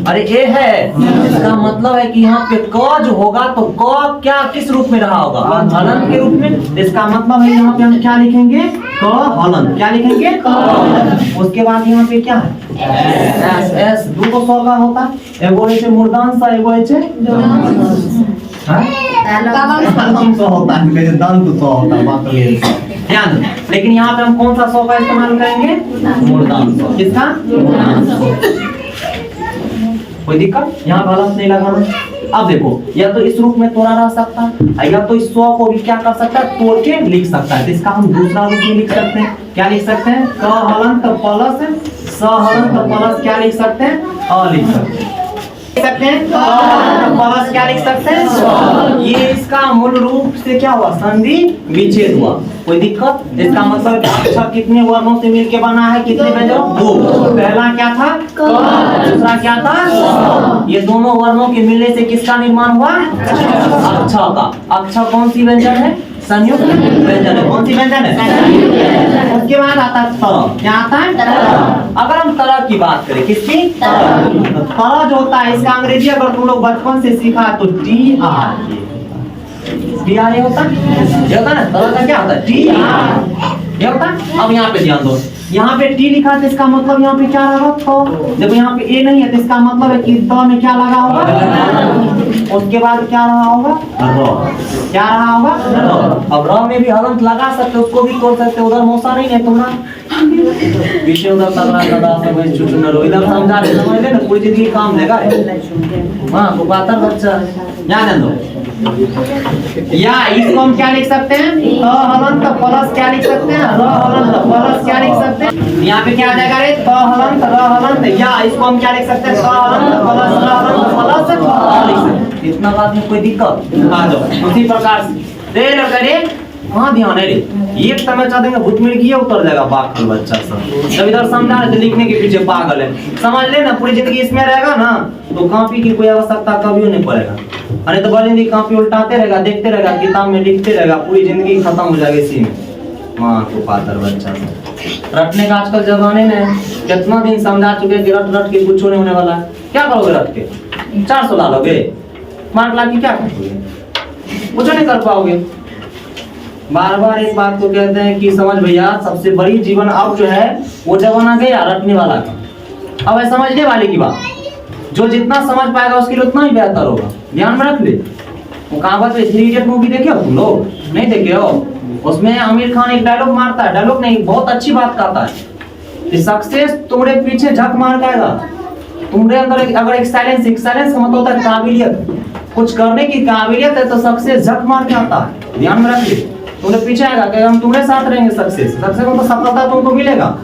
अरे A है, इसका मतलब है कि यहाँ पे क जो होगा तो क क्या किस रूप में रहा होगा हलन के रूप में। इसका मतलब है यहाँ पे हम क्या लिखेंगे क हलन, क्या लिखेंगे क। उसके बाद यहाँ पे क्या है S दो को सौ का होता है, एगो है मूर्धांश, एगो है लेकिन यहाँ पे हम कौन सा सौ का इस्तेमाल करेंगे मूर्धांश। किसका कोई दिक्कत यहाँ गलत नहीं लगाना। अब देखो या तो इस रूप में तोड़ा रह सकता है, या तो इस सौ को भी क्या कर सकता है तोड़ के लिख सकता है। तो इसका हम दूसरा रूप में लिख सकते हैं, क्या लिख सकते हैं क हलन तो प्लस स हलन तो प्लस क्या लिख सकते हैं अ लिख सकते हैं, प्लस क्या लिख सकते हैं। ये इसका मूल रूप से क्या हुआ संधि विच्छेद हुआ। कोई दिक्कत। इसका मतलब अक्षर कितने वर्णों से मिलके बना है, कितने व्यंजन दो। पहला क्या था क, दूसरा क्या था। ये दोनों वर्णों के मिलने से किसका निर्माण हुआ अक्षर का। अक्षर कौन सी व्यंजन है संयुक्त व्यंजन है। कौन सी व्यंजन है। उसके बाद आता है तरह, क्या आता है तरह। अगर हम तरह की बात करें किसकी तरह जो होता है इसका अंग्रेजी अगर तुम लोग बचपन से सीखा तो TR ये होता है, ये होता है ना तरह का क्या होता है TR ये होता है। अब यहाँ पे ध्यान दो, यहाँ पे T लिखा है इसका मतलब यहाँ पे क्या लगा तो देखो यहाँ पे A नहीं है तो इसका मतलब है कि त में क्या लगा होगा, उसके बाद क्या रहा होगा र, क्या रहा होगा र। अब र में भी हलंत लगा सकते, उसको भी तोड़ सकते। उधर मौसा नहीं है तुम्हारा विषय उधर तगड़ा गदा सब चुचुनर इधर समझा रहे समझ ले ना पूरी जिंदगी काम देगा। हाँ वो बात बच्चा ध्यान दो। या इसको हम क्या लिख सकते हैं त हलंत प्लस क्या लिख सकते हैं र हलंत प्लस क्या लिख सकते हैं। यहाँ पे क्या आ जाएगा रे त हलंत र हलंत, या इसको हम क्या लिख सकते हैं त हलंत प्लस र हलंत प्लस लिख सकते हैं। इतना बात में कोई दिक्कत आ जाओ। उसी प्रकार से दे लगा रे हाँ ध्यान है रे एक समय चाह देंगे भूत मिर्गी उतर जाएगा पागल बच्चा सब। जब इधर समझा रहे लिखने के पीछे पागल है समझ ले ना, पूरी जिंदगी इसमें रहेगा ना तो कॉपी की कोई आवश्यकता कभी नहीं पड़ेगा। अरे तो बड़ी जिंदगी कॉपी उल्टाते रहेगा, देखते रहेगा, किताब में लिखते रहेगा, पूरी जिंदगी खत्म हो जाएगी इसी में। माँ को पातर बच्चा रटने का आजकल जमाने में कितना दिन समझा चुके कि रट रट के कुछ नहीं होने वाला है। क्या करोगे रट के 400 ला लोगे मार्क ला के क्या करोगे, कुछ नहीं कर पाओगे। बार बार एक बात को कहते हैं कि समझ भैया सबसे बड़ी जीवन अब जो है वो जमाना गया रटने वाला का, अब है समझने वाले की बात। जो जितना समझ पाएगा उसके लिए उतना ही बेहतर होगा। ध्यान में रख ले। वो कहावत पे 3 इडियट मूवी देखे हो तुम लोग, नहीं देखे हो। उसमें आमिर खान एक डायलॉग मारता है, डायलॉग नहीं बहुत अच्छी बात कहता है कि सक्सेस तुम्हारे पीछे झक मार जाएगा, तुम्हारे अंदर अगर एक साइलेंस का मतलब होता है काबिलियत, कुछ करने की काबिलियत है तो सक्सेस झक मार के आता है। ध्यान में रख ले। तुम्हारे पीछे आएगा कि हम तुम्हारे साथ रहेंगे, सक्सेस में तो सफलता तुमको मिलेगा।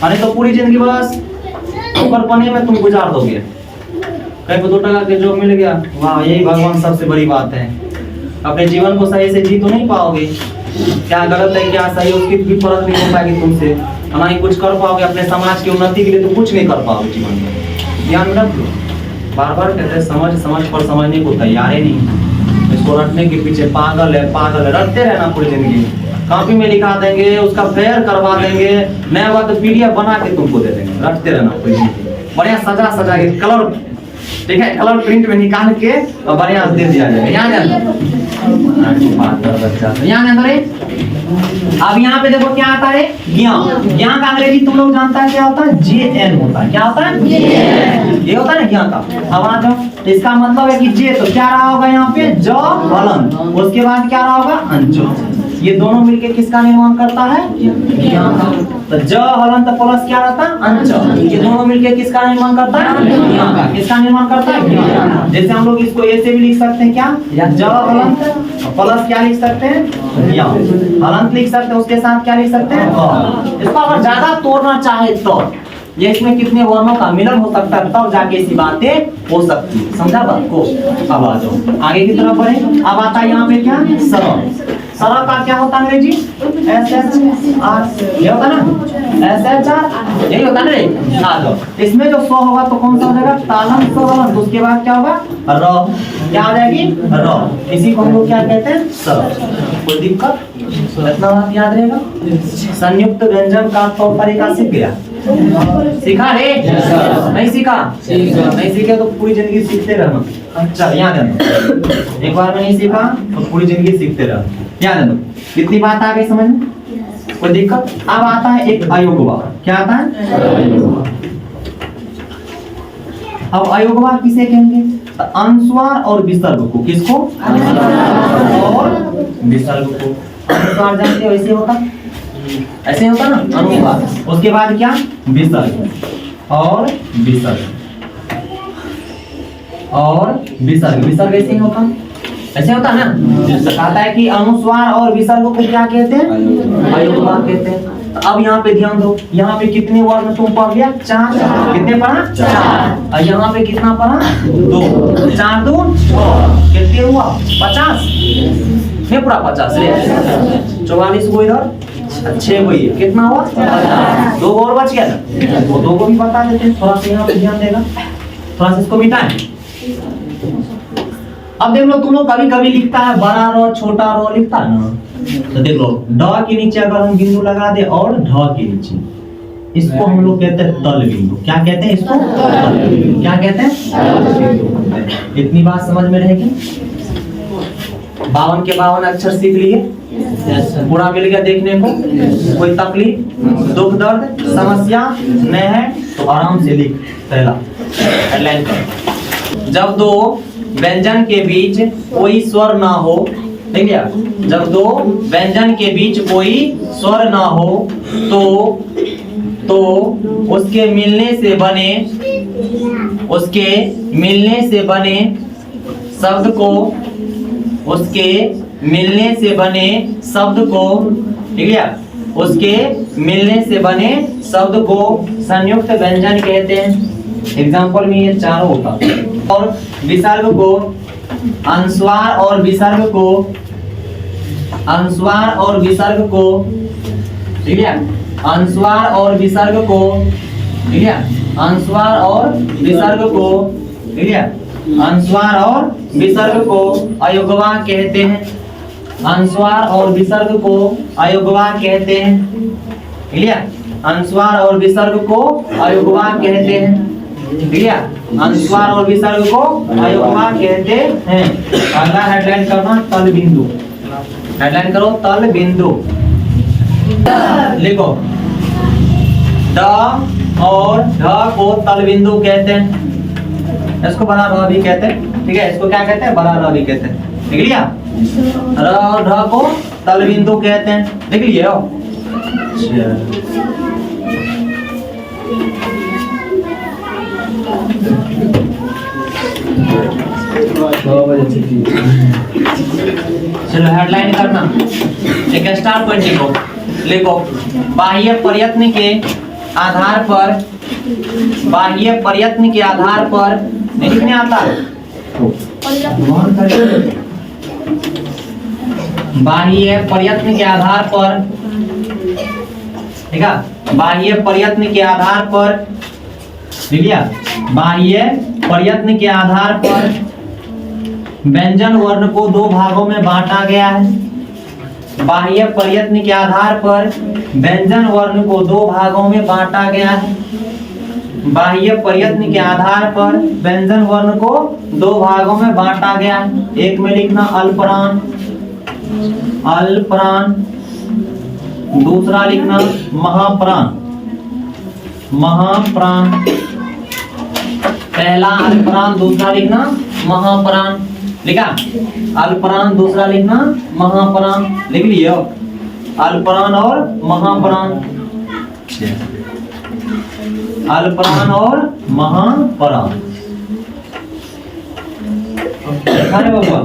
अरे तो पूरी जिंदगी बस ऊपर पने में तुम गुजार दोगे। कहीं 2 टका के जॉब मिल गया, वाह यही भगवान सबसे बड़ी बात है। अपने जीवन को सही से जी तो नहीं पाओगे, क्या गलत है क्या सही उसकी भी परख नहीं हो पाएगी तुमसे, ना ही कुछ कर पाओगे अपने समाज की उन्नति के लिए, तो कुछ नहीं कर पाओगे जीवन में। ध्यान में रख लो। बार बार कहते हैं समझ पर समझने को तैयार ही नहीं। इसको रटने के पीछे पागल है, रटते रहना पूरी जिंदगी। कॉपी में लिखा देंगे, उसका फेयर करवा देंगे, नया बात PDF बना के तुमको दे देंगे। रटते रहना पूरी जिंदगी, बढ़िया सजा के कलर, ठीक है, कलर प्रिंट में निकाल के और बढ़िया दे दिया जाएगा। अब यहाँ पे देखो क्या आता है ज्ञान। ज्ञान का अंग्रेजी तुम लोग जानता है क्या होता है JN होता है। क्या होता है ये होता है ना ज्ञान का। अब आ जाओ, इसका मतलब है कि जे तो क्या रहा होगा यहाँ पे ज हलन, उसके बाद क्या रहा होगा अंजो। ये दोनों मिलके किसका निर्माण करता है? यहाँ का। तो ज हलंत प्लस क्या रहता है? अंच। ये दोनों मिलके किसका निर्माण करता है? यहाँ का। किसका निर्माण करता है? जैसे हम लोग इसको ऐसे भी लिख सकते हैं, क्या ज हलंत प्लस क्या लिख सकते हैं? यहाँ हलंत लिख सकते हैं, उसके साथ क्या लिख सकते हैं? इसको अगर ज्यादा तोड़ना चाहे तो ये इसमें कितने वर्णों का मिलन हो सकता है, तब जाके ऐसी बातें हो सकती है। समझा बात को? अब आ जाओ आगे की तरफ बढ़े। अब आता है यहाँ पे क्या? सरल। सरल का क्या होता है अंग्रेजी? SHR। ये होता ना SHR, यही होता ना रे। आ जाओ, इसमें जो स्व होगा तो कौन सा हो जाएगा? तालम स्वरम। उसके बाद क्या होगा? र। क्या आ जाएगी? र। इसी को हम लोग क्या कहते हैं? सरल। कोई दिक्कत? इतना बात याद रहेगा। संयुक्त व्यंजन का तौर तरीका सीख गया? सीखा रे? नहीं सीखा? नहीं सीखे तो पूरी जिंदगी सीखते रहना। अच्छा याद है, एक बार में नहीं सीखा तो पूरी जिंदगी सीखते रहना। याद है, कितनी बात आ गई समझ में? कोई दिक्कत? अब आता है एक अयोगवा। क्या आता है? अब अयोगवा किसे कहेंगे? अनुस्वार और विसर्ग को। किसको? और विसर्ग को। अनुस्वार जानते हो ऐसे होता, ऐसे होता ना अनुस्वार। उसके बाद क्या? विसर्ग और विसर्ग और विसर्ग। विसर्ग ऐसे ही होता, ऐसे होता ना। कहता है कि अनुस्वार और विसर्ग को क्या कहते हैं? अयोगवा कहते हैं। तो अब यहाँ पे ध्यान दो, यहाँ पे कितने वर्ण तुम पढ़ लिया? 4। कितने पढ़ा? 4। और यहाँ पे कितना पढ़ा? 2। 4 2 6। कितने हुआ? 50। नहीं पूरा 50 रे। 44 को इधर 6 वही कितना हुआ? 2 और बच गया ना, वो 2 को भी बता देते हैं। थोड़ा सा यहाँ पे ध्यान देगा, थोड़ा सा इसको मिटाएं। अब देख लो, तुम लोग कभी कभी लिखता है बड़ा र छोटा र लिखता है ना, तो देख लो ड के नीचे अगर हम बिंदु लगा दे और ढ के नीचे, इसको हम लोग कहते हैं तल बिंदु। क्या कहते हैं इसको? क्या कहते हैं? इतनी बात समझ में रहेगी? 52 के 52 अक्षर सीख लिए? पूरा मिल गया देखने को? कोई तकलीफ, दुख, दर्द, समस्या नहीं है तो आराम से लिख। पहला हेडलाइन कर। जब दो व्यंजन के बीच कोई स्वर ना हो, ठीक है? जब दो व्यंजन के बीच कोई स्वर ना हो तो उसके मिलने से बने शब्द को, उसके मिलने से बने शब्द को, ठीक है? उसके मिलने से बने शब्द को संयुक्त व्यंजन कहते हैं। एग्जाम्पल में ये चारों होता। और विसर्ग को, अनुस्वार और विसर्ग को, अनुस्वार और विसर्ग को, ठीक है? अनुस्वार और विसर्ग को, ठीक है? अनुस्वार और विसर्ग को, ठीक है? अनुस्वार और विसर्ग को अयोगवा कहते हैं। अनुस्वार और विसर्ग को अयोगवा कहते हैं, ठीक है? अनुस्वार और विसर्ग को अयोगवा कहते हैं, ठीक है? अनुस्वार और विसर्ग को अयोगवा कहते हैं। अगला हेडलाइन करना तल बिंदु। हेडलाइन करो तल बिंदु। लिखो ड और ढ को तल बिंदु कहते हैं। इसको बड़ा र भी कहते हैं, ठीक है? इसको क्या कहते हैं? बड़ा र भी कहते हैं। लिख लिया? र और ढ को तल बिंदु कहते हैं। लिख लिए हो? चलो हेडलाइन करना। एक स्टार पॉइंट लिखो। लिखो बाह्य प्रयत्न के आधार पर, बाह्य प्रयत्न के आधार पर नहीं लिखने आता, बाह्य प्रयत्न के आधार पर, ठीक है? बाह्य प्रयत्न के आधार पर, ठीक है? बाह्य प्रयत्न के आधार पर व्यंजन वर्ण को 2 भागों में बांटा गया है। बाह्य प्रयत्न के आधार पर व्यंजन वर्ण को 2 भागों में बांटा गया है। बाह्य प्रयत्न के आधार पर व्यंजन वर्ण को 2 भागों में बांटा गया है। एक में लिखना अल्पराण, अल्पराण, दूसरा लिखना महाप्राण, महाप्राण। पहला अल्पराण, दूसरा लिखना महाप्राण। लिखा? अल्पराण, दूसरा लिखना महाप्राण। लिख लियो? अल्पप्राण और महाप्राण, अल्पप्राण और महाप्राण। अरे बाबा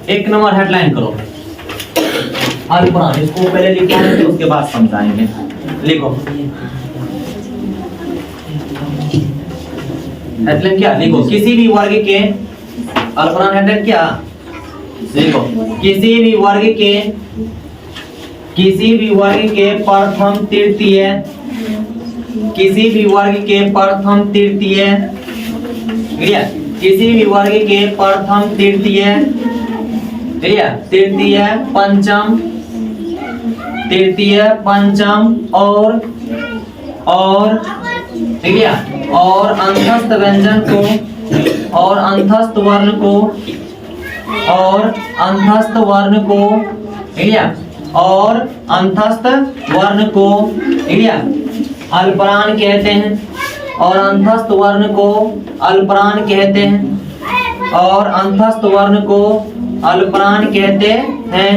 एक नंबर हेडलाइन करो अल्पप्राण, इसको पहले लिखा है फिर उसके बाद समझाएंगे। लिखो हेडलाइन क्या, लिखो किसी भी वर्ग के अल्पप्राण हेडलाइन क्या, देखो किसी भी वर्ग के प्रथम तृतीय, किसी भी वर्ग के प्रथम तृतीय, किसी भी वर्ग के प्रथम तृतीय, तृतीय पंचम, तृतीय पंचम और ठीक है, और अंतस्थ व्यंजन को, और अंतस्थ वर्ण को, और अंतस्थ वर्ण को, ठीक है, और अंतस्थ वर्ण को, ठीक है, अल्पप्राण कहते हैं, और अंतस्थ वर्ण को अल्पप्राण कहते हैं, और अंतस्थ वर्ण को अल्पप्राण कहते हैं,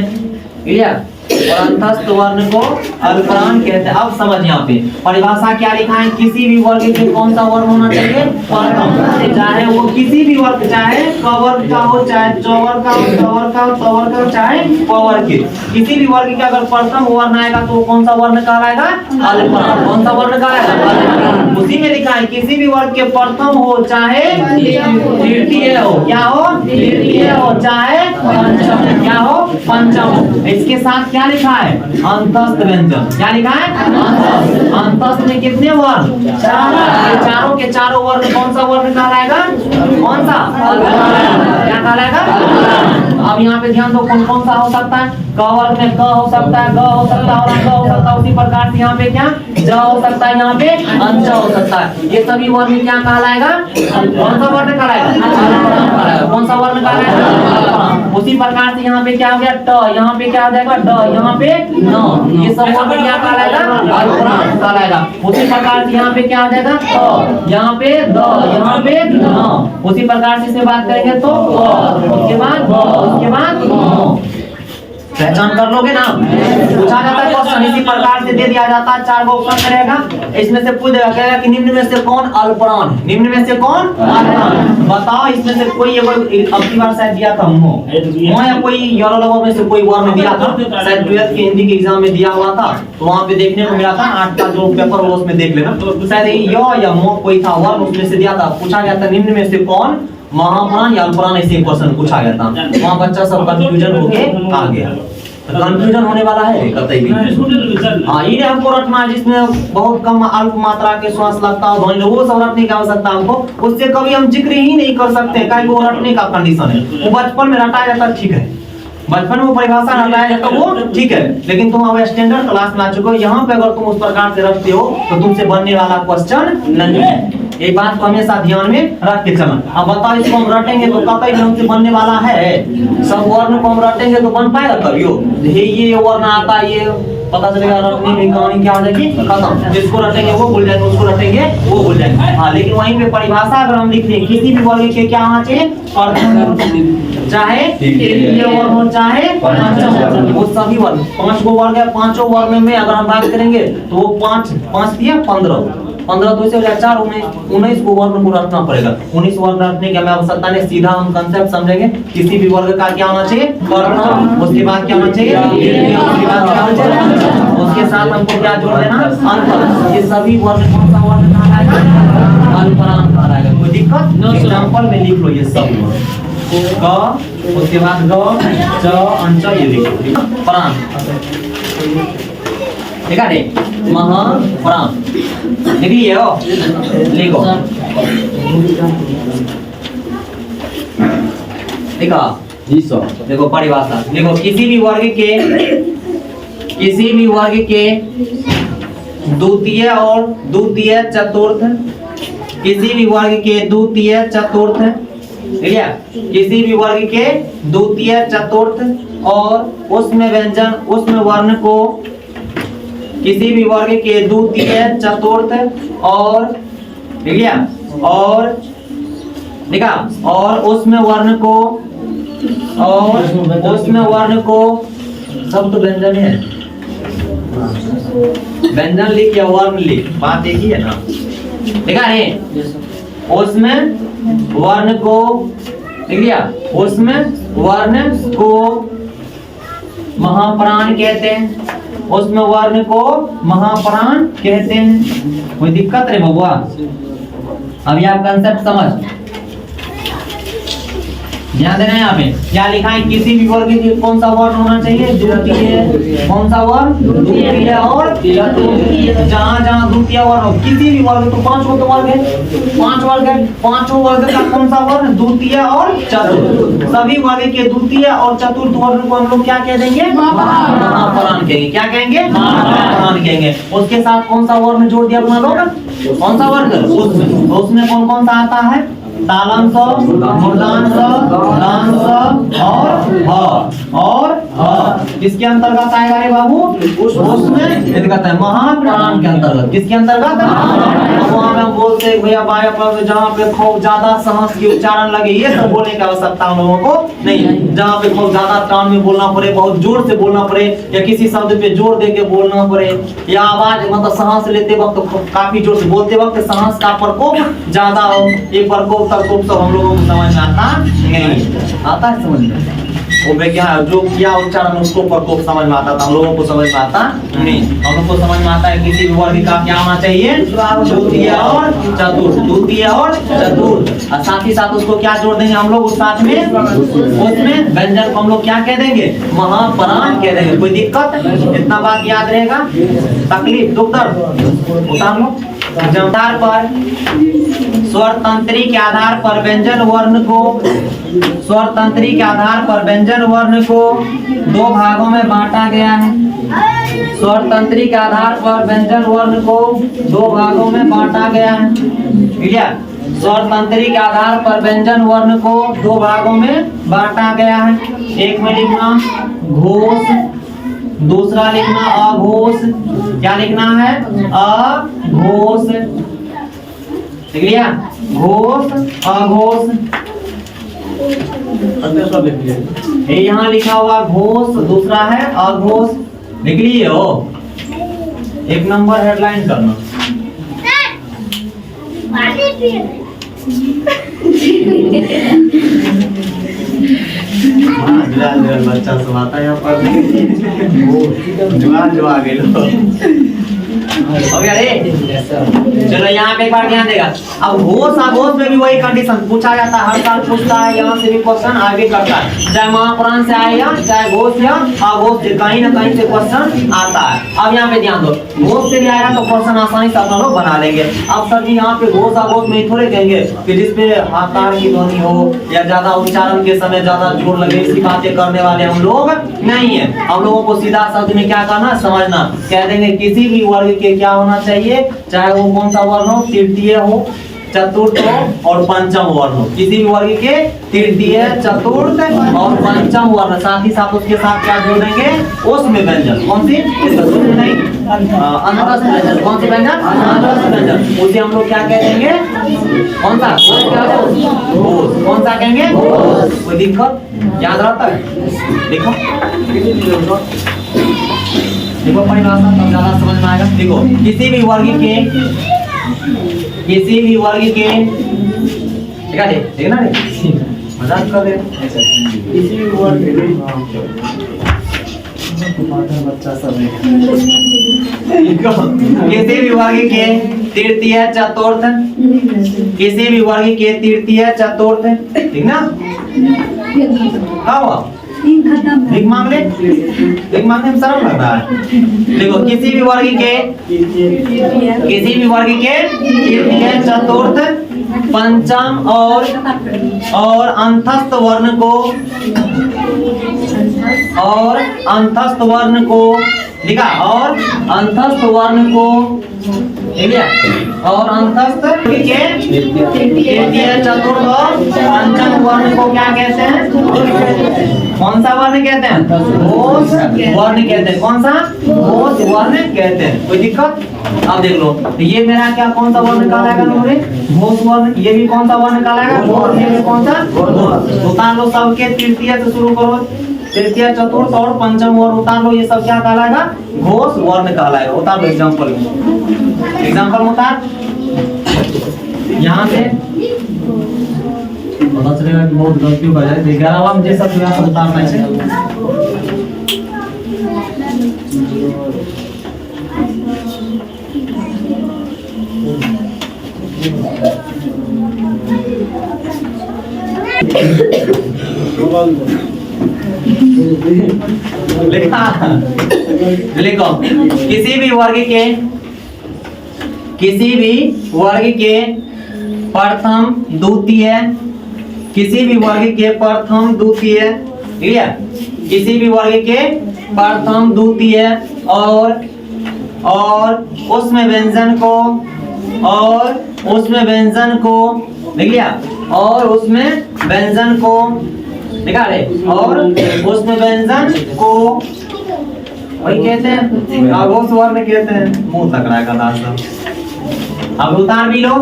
ठीक है, और अंतस्थ वर्ण को अल्पप्राण कहते हैं। अब समझ यहाँ पे परिभाषा क्या लिखा है, किसी भी वर्ग के कौन सा वर्ण होना चाहिए, प्रथम, चाहे वो किसी भी वर्ग, चाहे कवर्ग का हो, चाहे चौवर्ग का हो, कवर्ग का हो, तवर्ग का हो, चाहे पवर्ग के, किसी भी वर्ग के अगर प्रथम वर्ण आएगा तो कौन सा वर्ण कहलाएगा, अल्पप्राण। कौन सा वर्ण कहलाएगा, उसी में लिखा है किसी भी वर्ग के प्रथम हो, चाहे तृतीय हो, क्या हो, तृतीय हो, चाहे पंचम, क्या हो, पंचम। इसके साथ क्या लिखा है, अंतस्थ व्यंजन, क्या लिखा है, अंतस्थ में कितने वर्ण, चार, चारों के चारों वर्ण कौन सा वर्ण कहलाएगा, कौन सा, क्या कहलाएगा। अब यहाँ पे ध्यान दो कौन कौन सा हो सकता है, क वर्ग में क हो सकता है, ग हो सकता है, और अंग हो सकता है। उसी प्रकार से यहाँ पे क्या, ज हो सकता है, यहाँ पे अंश हो सकता है। ये सभी वर्ण क्या कहलाएगा, कौन सा वर्ण कहलाएगा, कौन सा वर्ण कहलाएगा। उसी प्रकार से यहाँ पे क्या हो गया, ट, यहाँ पे क्या हो जाएगा, ड, यहाँ पे न, ये सब वर्ण क्या कहलाएगा, अल्पप्राण कहलाएगा। उसी प्रकार से यहाँ पे क्या आ जाएगा, क, यहाँ पे द, यहाँ पे न। उसी प्रकार से इसे बात करेंगे तो उसके बाद उसके बाद पहचान कर लोगे ना। पूछा जाता है क्वेश्चन इसी प्रकार से दे दिया जाता है, 4 ऑप्शन रहेगा, इसमें से पूछ देगा, कहेगा कि निम्न में से कौन अल्पप्राण है, निम्न में से कौन अल्पप्राण, बताओ इसमें से कोई अब की बार शायद दिया था मोह या कोई यारों में से कोई वर्ण दिया था, शायद 12th के हिंदी के एग्जाम में दिया हुआ था, तो वहाँ पे देखने को मिला था। 8 का जो पेपर हो उसमें देख लेना, शायद या मोह कोई था वर्ण, उसमें से दिया था। पूछा गया था निम्न में से कौन महाप्राण या अल्पप्राण, ऐसे क्वेश्चन पूछा गया था। वहाँ बच्चा सब कंफ्यूजन होके आ गया, कंफ्यूजन होने वाला है कतई भी। हाँ ये हमको रटना है जिसमें बहुत कम अल्प मात्रा के श्वास लगता हो ध्वनि, वो सब रटने की आवश्यकता हमको, उससे कभी हम जिक्र ही नहीं कर सकते, क्योंकि वो रटने का कंडीशन है। वो बचपन में रटाया जाता ठीक है, बचपन में परिभाषा रटाया जाता वो ठीक है, लेकिन तुम अब स्टैंडर्ड क्लास में आ चुके हो, यहाँ पे अगर तुम उस प्रकार से रटते हो तो तुमसे बनने वाला क्वेश्चन नहीं है। ये बात को हमेशा ध्यान में रख के चलना। अब बताओ इसको हम रटेंगे तो कतई हमसे बनने वाला है, सब वर्ण को हम रटेंगे तो बन पाएगा कभी हो, ये वर्ण आता है, ये पता चलेगा रटने में कहानी क्या हो जाएगी खत्म। जिसको रटेंगे वो भूल जाएंगे, उसको रटेंगे वो भूल जाएंगे। हाँ लेकिन वहीं पे परिभाषा अगर हम लिख दें किसी भी वर्ग के क्या आना चाहिए, चाहे तृतीय वर्ग हो चाहे पंचम, वो सभी वर्ग 5 गो वर्ग है, 5 वर्ग में अगर हम बात करेंगे तो वो 5 दिया 15 2 से 4 19 को वर्ण को रखना पड़ेगा। 19 वर्ण रखने की हमें आवश्यकता नहीं, सीधा हम कंसेप्ट समझेंगे किसी भी वर्ग का क्या होना चाहिए, वर्ण, उसके बाद क्या होना चाहिए, उसके बाद क्या होना चाहिए, उसके साथ हमको क्या जोड़ देना, अंतर। ये सभी वर्ण कौन सा वर्ण कहलाएगा, अल्पप्राण कहलाएगा। कोई दिक्कत, एग्जांपल में लिख लो ये सब क, उसके बाद ग, च, अंश, ये लिखो प्राण, ठीक है, महाप्राण लिख लिए हो, लिखो लिखा जी सर। देखो परिभाषा देखो, किसी भी वर्ग के द्वितीय और द्वितीय चतुर्थ, किसी भी वर्ग के द्वितीय चतुर्थ, ठीक है, किसी भी वर्ग के द्वितीय चतुर्थ और उसमें व्यंजन, उसमें वर्ण को, किसी भी वर्ग के द्वितीय चतुर्थ और ठीक है, और लिखा, और उसमें वर्ण को, और उसमें वर्ण को सब तो व्यंजन है। व्यंजन लिख या वर्ण लिख, बात एक ही है ना। देखा है उसमें वर्ण को लिख लिया, उसमें वर्ण को महाप्राण कहते हैं, उसमें वर्ण को महाप्राण कहते हैं। कोई दिक्कत रे बबुआ? अभी आप कंसेप्ट समझ ध्यान देना है। यहाँ पे क्या लिखा है? किसी भी वर्ग के कौन सा वर्ण होना चाहिए? द्वितीय। कौन सा वर्ण? द्वितीय और चतुर्थीय। जहाँ जहाँ द्वितीय वर्ण हो, किसी भी वर्ग, तो 5 तो वर्ग है, 5 वर्ग है, 5 वर्ग का कौन सा वर्ण? द्वितीय और चतुर्थ। सभी वर्ग के द्वितीय और चतुर्थ वर्ण को हम लोग क्या कह देंगे? महाप्राण कहेंगे। क्या कहेंगे? महाप्राण कहेंगे। उसके साथ कौन सा वर्ण जोड़ दिया अपना लोग? कौन सा वर्ण? उसमें कौन कौन सा आता है? तालंश, मूर्धांश, दंश और किसके अंतर्गत आएगा रे बाबू? उसमें कहता है महाप्राण के अंतर्गत। किसके अंतर्गत? वहां में हम बोलते हैं भैया बाया पर जहाँ पे खूब ज्यादा सहस की उच्चारण लगे, ये सब बोलने की आवश्यकता हम लोगों को नहीं। जहाँ पे खूब ज्यादा टान में बोलना पड़े, बहुत जोर से बोलना पड़े, या किसी शब्द पे जोर दे के बोलना पड़े, या आवाज मतलब सांस लेते वक्त काफी जोर से बोलते वक्त सांस का प्रकोप ज्यादा हो, ये प्रकोप सब हम लोगों को समझ में आता नहीं। आता है समझ में? वो विज्ञान जो किया उच्चारण उसको प्रकोप समझ में आता था, हम लोगों को समझ में आता नहीं। हम लोग को समझ में आता है किसी भी वर्ग का क्या होना चाहिए? द्वितीय और चतुर्थ। द्वितीय और चतुर्थ, और साथ ही साथ उसको क्या जोड़ देंगे हम लोग उस साथ में? उसमें व्यंजन को हम लोग क्या कह देंगे? महाप्राण कह देंगे। कोई दिक्कत? इतना बात याद रहेगा। तकलीफ दुख दर्द उतार लो। आधार पर स्वर तंत्री के आधार पर व्यंजन वर्ण को, स्वर तंत्री के आधार पर व्यंजन वर्ण को 2 भागों में बांटा गया है। स्वर तंत्री के आधार पर व्यंजन वर्ण को 2 भागों में बांटा गया है। ठीक है? स्वर तंत्री के आधार पर व्यंजन वर्ण को 2 भागों में बांटा गया है। एक में लिखना घोष, दूसरा लिखना अघोष। क्या लिखना है? अघोष। ठीक लिया? घोष अघोष। ये यहाँ लिखा हुआ घोष, दूसरा है अघोष। लिख लिए हो? 1 नंबर हेडलाइन करना। बच्चा सब आता है यहाँ पर। जुआ जुआ गए हो गया रे। चलो यहाँ पे एक बार ध्यान देगा। अब घोष आघोष में भी वही कंडीशन पूछा जाता है, हर साल पूछता है, यहाँ से भी क्वेश्चन आगे करता है, चाहे महाप्राण से आए या चाहे घोष या आघोष से, कहीं ना कहीं से क्वेश्चन आता है। अब यहाँ पे ध्यान दो, घोष से भी आएगा तो क्वेश्चन आसानी से अपना लोग बना लेंगे। अब सर जी यहाँ पे घोष आघोष में थोड़े कहेंगे कि जिसपे आकार की ध्वनि हो या ज्यादा उच्चारण के समय ज्यादा जोर लगे, इसकी बातें करने वाले हम लोग नहीं है। हम लोगों को सीधा शब्द में क्या करना समझना, कह देंगे किसी भी वर्ग के क्या होना चाहिए, चाहे वो कौन सा वर्ण हो, तृतीय हो, चतुर्थ हो और पंचम वर्ण हो। किसी भी वर्ग के तृतीय, चतुर्थ और पंचम वर्ण, साथ ही साथ उसके साथ क्या जोड़ देंगे? उसमें व्यंजन। कौन सी? नहीं, अंतस्थ व्यंजन। कौन सी व्यंजन? अंतस्थ व्यंजन। उसे हम लोग क्या कह देंगे? कौन सा? कौन सा कहेंगे? कोई दिक्कत? याद रहता है? देखो देखो परिभाषा तब ज्यादा समझ में आएगा। देखो किसी भी वर्ग के देखना रे, मजाक कर रहे किसी भी वर्ग बच्चा सब किसी भी वर्ग के तृतीय चतुर्थ, किसी भी वर्ग के तृतीय चतुर्थ, ठीक ना? हाँ हुआ भीख मांग ले, भीख मांगने में शर्म लग रहा है। देखो किसी भी वर्ग के तृतीय, चतुर्थ, पंचम और अंतस्थ वर्ण को लिखा, और अंतस्थ वर्ण को और अंतस्थ के तृतीय, चतुर्थ और पंचम वर्ण को क्या कहते हैं? कौन सा वर्ण कहते हैं? घोष वर्ण कहते हैं। कौन सा? घोष वर्ण कहते हैं। कोई दिक्कत? अब देख लो, ये मेरा क्या कौन सा वर्ण कहलाएगा? घोष वर्ण। ये भी कौन सा वर्ण कहलाएगा? घोष। ये भी कौन सा? घोष। उतार लो सबके, तृतीय से शुरू करो। तृतीय, चतुर्थ और पंचम वर्ण उतार लो, ये सब क्या कहलाएगा? घोष वर्ण कहलाएगा। उतार लो एग्जाम्पल में, एग्जाम्पल में उतार। यहाँ से पता चलेगा कि बहुत गलती हो जाए। 11वां में जे सब उतारना है। लिखा, लिखो किसी भी वर्ग के प्रथम द्वितीय, किसी भी वर्ग के प्रथम द्वितीय, ठीक है, किसी भी वर्ग के प्रथम द्वितीय और उसमें व्यंजन को, और उसमें व्यंजन को लिख लिया, और उसमें व्यंजन को लिखा रे, और उसमें व्यंजन को वही कहते हैं, आगोश वर्ण कहते हैं। मुंह तक रहा है सब। अब उतार भी लो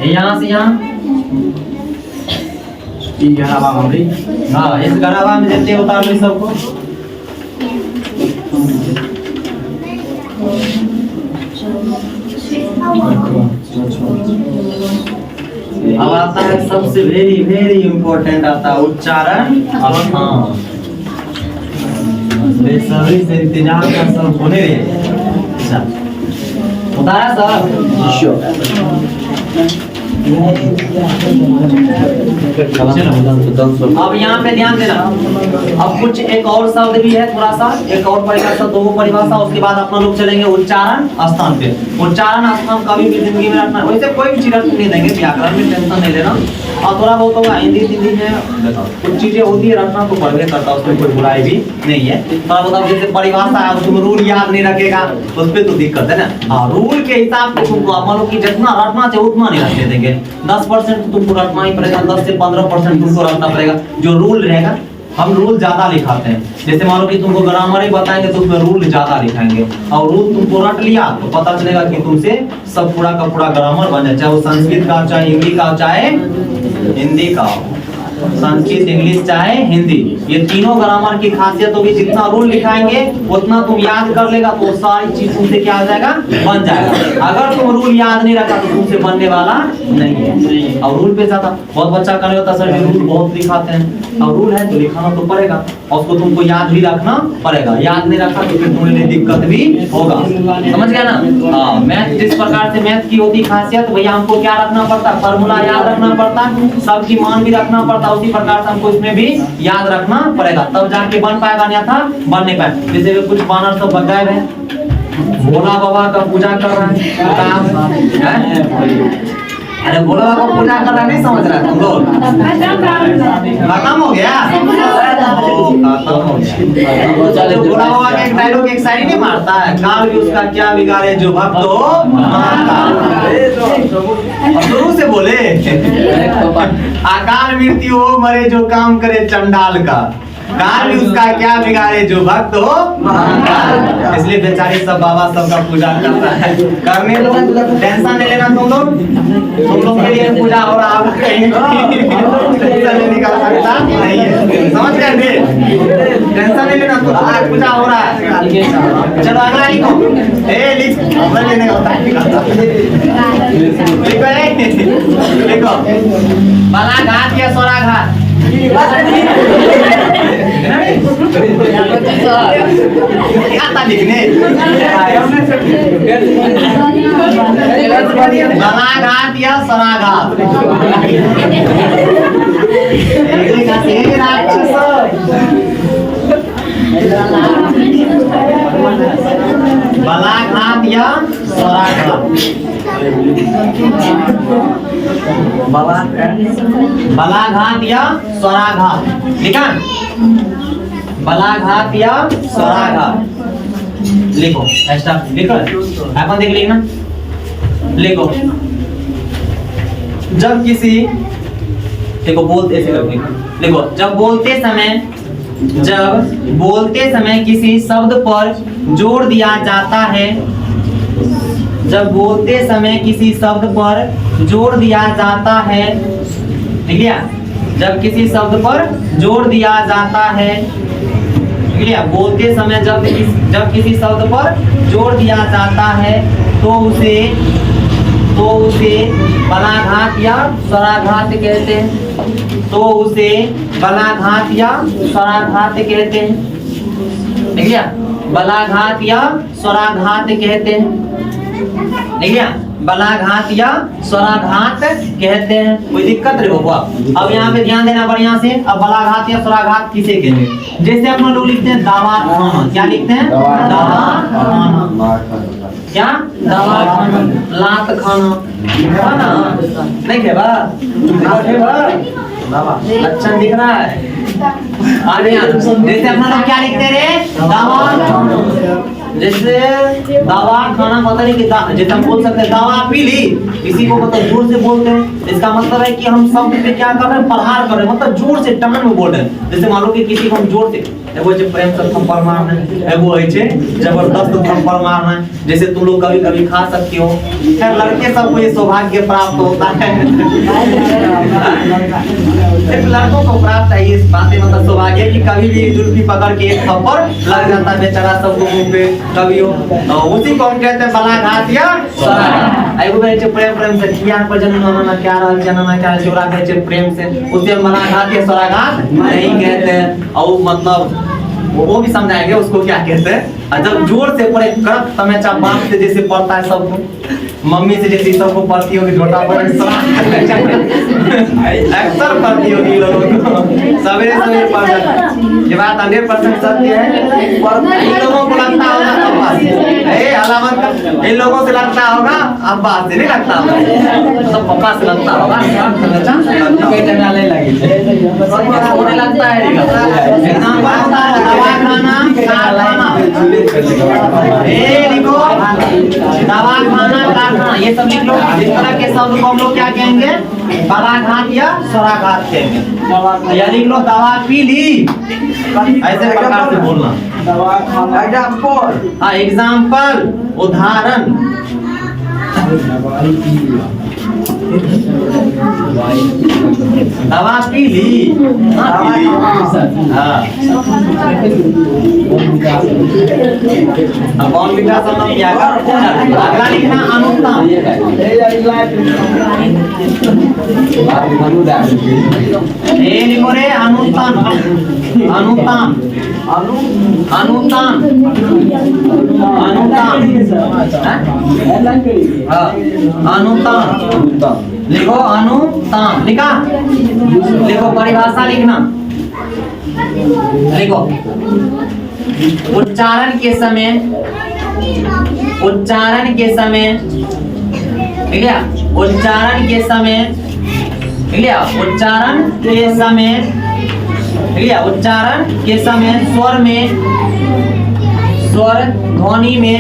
यहाँ से यहाँ। हाँ, इस गराबा में देते उतार लो सबको। अब आता है सबसे वेरी वेरी इंपॉर्टेंट, आता है उच्चारण स्थान। बेसब्री से इंतजार का सब होने रहे। अच्छा, उतारा सब? अब यहाँ पे ध्यान देना। अब कुछ एक और शब्द भी है, थोड़ा सा एक और परिभाषा, दो परिभाषा, उसके बाद अपना लोग चलेंगे उच्चारण स्थान पे। उच्चारण स्थान कभी भी जिंदगी में रखना, वैसे कोई भी चीज नहीं देंगे, व्याकरण में टेंशन नहीं लेना। और थोड़ा बहुत होगा हिंदी में कुछ चीजें होती है, रखना तो पढ़वे करता, उसमें कोई बुराई भी नहीं है। थोड़ा बहुत जैसे परिभाषा है, तुम रूल याद नहीं रखेगा उस पर तो दिक्कत है ना। हाँ, रूल के हिसाब से तुमको मान लो कि जितना रखना चाहिए उतना नहीं रखने देंगे। 10% तुमको रखना ही पड़ेगा, 10 से 15% तुमको रखना पड़ेगा। जो रूल रहेगा, हम रूल ज्यादा लिखाते हैं। जैसे मानो कि तुमको ग्रामर ही बताएंगे तो उसमें रूल ज्यादा लिखाएंगे, और रूल तुमको रट लिया तो पता चलेगा कि तुमसे सब पूरा का पूरा ग्रामर बन जाए, चाहे वो संस्कृत का, चाहे हिंदी का, चाहे हिंदी का, संस्कृत, इंग्लिश चाहे हिंदी। ये तीनों ग्रामर की खासियत होगी, जितना रूल लिखाएंगे उतना तुम याद कर लेगा तो सारी चीज तुमसे क्या आ जाएगा, बन जाएगा। अगर तुम रूल याद नहीं रखा तो तुमसे बनने वाला नहीं है। और रूल पे ज्यादा बहुत बच्चा करने होता सर जी रूल बहुत लिखाते हैं, और रूल है तो लिखाना तो पड़ेगा, और उसको तुमको याद भी रखना पड़ेगा। याद नहीं रखा तो फिर तुम्हारे लिए दिक्कत भी होगा, समझ गया ना। हाँ, मैथ जिस प्रकार से मैथ की होती खासियत, भैया हमको क्या रखना पड़ता, फार्मूला याद रखना पड़ता, सबकी मान भी रखना पड़ता, उसी प्रकार से हमको इसमें भी याद रखना पड़ेगा, तब जाके बन पाएगा, नहीं था बन नहीं पाए। जैसे कुछ बानर सब बगाए हैं, भोला बाबा का पूजा कर रहे हैं, अरे भोला बाबा को पूजा कर रहा नहीं समझ रहा है तुम लोग? खत्म हो गया, खत्म हो गया। चलो, भोला बाबा का एक डायलॉग एक शायरी नहीं मारता है, काल भी उसका क्या बिगाड़े जो भक्त हो शुरू से बोले, अकाल मृत्यु हो मरे जो काम करे चंडाल का, काल भी उसका क्या बिगाड़े जो भक्त हो महाकाल। इसलिए बेचारे सब बाबा सबका पूजा करता है, करने दो, टेंशन नहीं लेना तुम लोग के लिए पूजा हो रहा है, टेंशन लेने का सकता नहीं है, समझ गए? टेंशन नहीं लेना, तो पूजा हो रहा है। चलो अगला लिखो, लिख लेने का होता है, लिखो बला घाट या सोरा घाट, आता लिखने बलाघाट या सराघाट, बलाघाट या सराघाट, बलाघाट या स्वराघात, लिखा बलाघात या स्वराघात, लिखो स्टार्ट, लिखो अपन देख लिखना, लिखो जब किसी, देखो बोलते ऐसे करके लिखो, जब बोलते समय किसी शब्द पर जोर दिया जाता है, जब बोलते समय किसी शब्द पर जोर दिया जाता है, ठीक है, जब किसी शब्द पर जोर दिया जाता है ठीक है। बोलते समय जब किसी शब्द पर जोर दिया जाता है तो उसे बलाघात या स्वराघात कहते हैं। तो उसे बलाघात या स्वराघात कहते हैं। ठीक है, बलाघात या स्वराघात कहते हैं। ठीक है, बलाघात या स्वराघात कहते हैं। कोई दिक्कत नहीं होगा। अब यहाँ पे ध्यान देना बढ़िया से। अब बलाघात या स्वराघात किसे कहते हैं? जैसे अपना लोग लिखते हैं दवा खाना। क्या लिखते हैं? दवा खाना। क्या? दवा खाना, लात खाना, खाना नहीं थे अच्छा दिख रहा है। अरे जैसे अपना लोग क्या लिखते रे? दवा। जैसे दवा खाना पता नहीं कि जैसे हम बोल सकते हैं दवा पी ली, किसी को मतलब जोर से बोलते हैं। इसका मतलब है कि हम शब्द पे क्या कर रहे हैं? प्रहार कर रहे हैं, मतलब जोर से टन में बोल रहे हैं। जैसे मान लो कि किसी को हम जोर से एगो जे प्रेम से थप्पड़ मारना है, एगो है जे जबरदस्त थप्पड़ मारना है। जैसे तुम लोग कभी कभी खा सकते हो। खैर लड़के सबको ये सौभाग्य प्राप्त होता है। सिर्फ लड़कों को प्राप्त है इस बातें, मतलब सौभाग्य कि कभी भी जुल्फी पकड़ के एक थप्पड़ लग जाता है बेचारा सबको मुंह पे कभी हो। तो उसी को हम कहते हैं बलाघात या स्वराघात। एगो बे प्रेम से किया पर जनना क्या रहल जनना क्या जोरा के प्रेम से, उसे हम बलाघात या स्वराघात नहीं कहते हैं। और मतलब वो भी समझाएंगे उसको क्या कहते हैं। जब जोर से पड़े कड़क तमेचा बाप से जैसे पड़ता है सबको, मम्मी से जैसे सबको पड़ती होगी छोटा पर अक्सर पड़ती होगी लोगों को, सवेरे सवेरे पढ़। ये बात 100% सत्य है। इन लोगों को लगता होगा अब्बास से, अलामत का इन लोगों से लगता होगा अब्बास से नहीं लगता होगा, सब पप्पा से लगता होगा। होने लगता है दवा खाना कारखाना, ये सब लिख लो। इस तरह के शब्द को हम लोग क्या कहेंगे? बलाघात या स्वराघात कहेंगे। या लिख लो दवा पी ली, ऐसे प्रकार से बोलना। हाँ, एग्जाम्पल, उदाहरण। दवा पी ली। कौन विकास अगला लिखना अनुत्तम। ये लिखो रे अनुत्तम। अनुत्तम अनुत्तम अनुत्तम अनुत्तम लिखो। अनुत्तम लिखा। लिखो परिभाषा लिखना। लिखो उच्चारण के समय ठीक है, उच्चारण के समय ठीक है, उच्चारण के समय स्वर ध्वनि में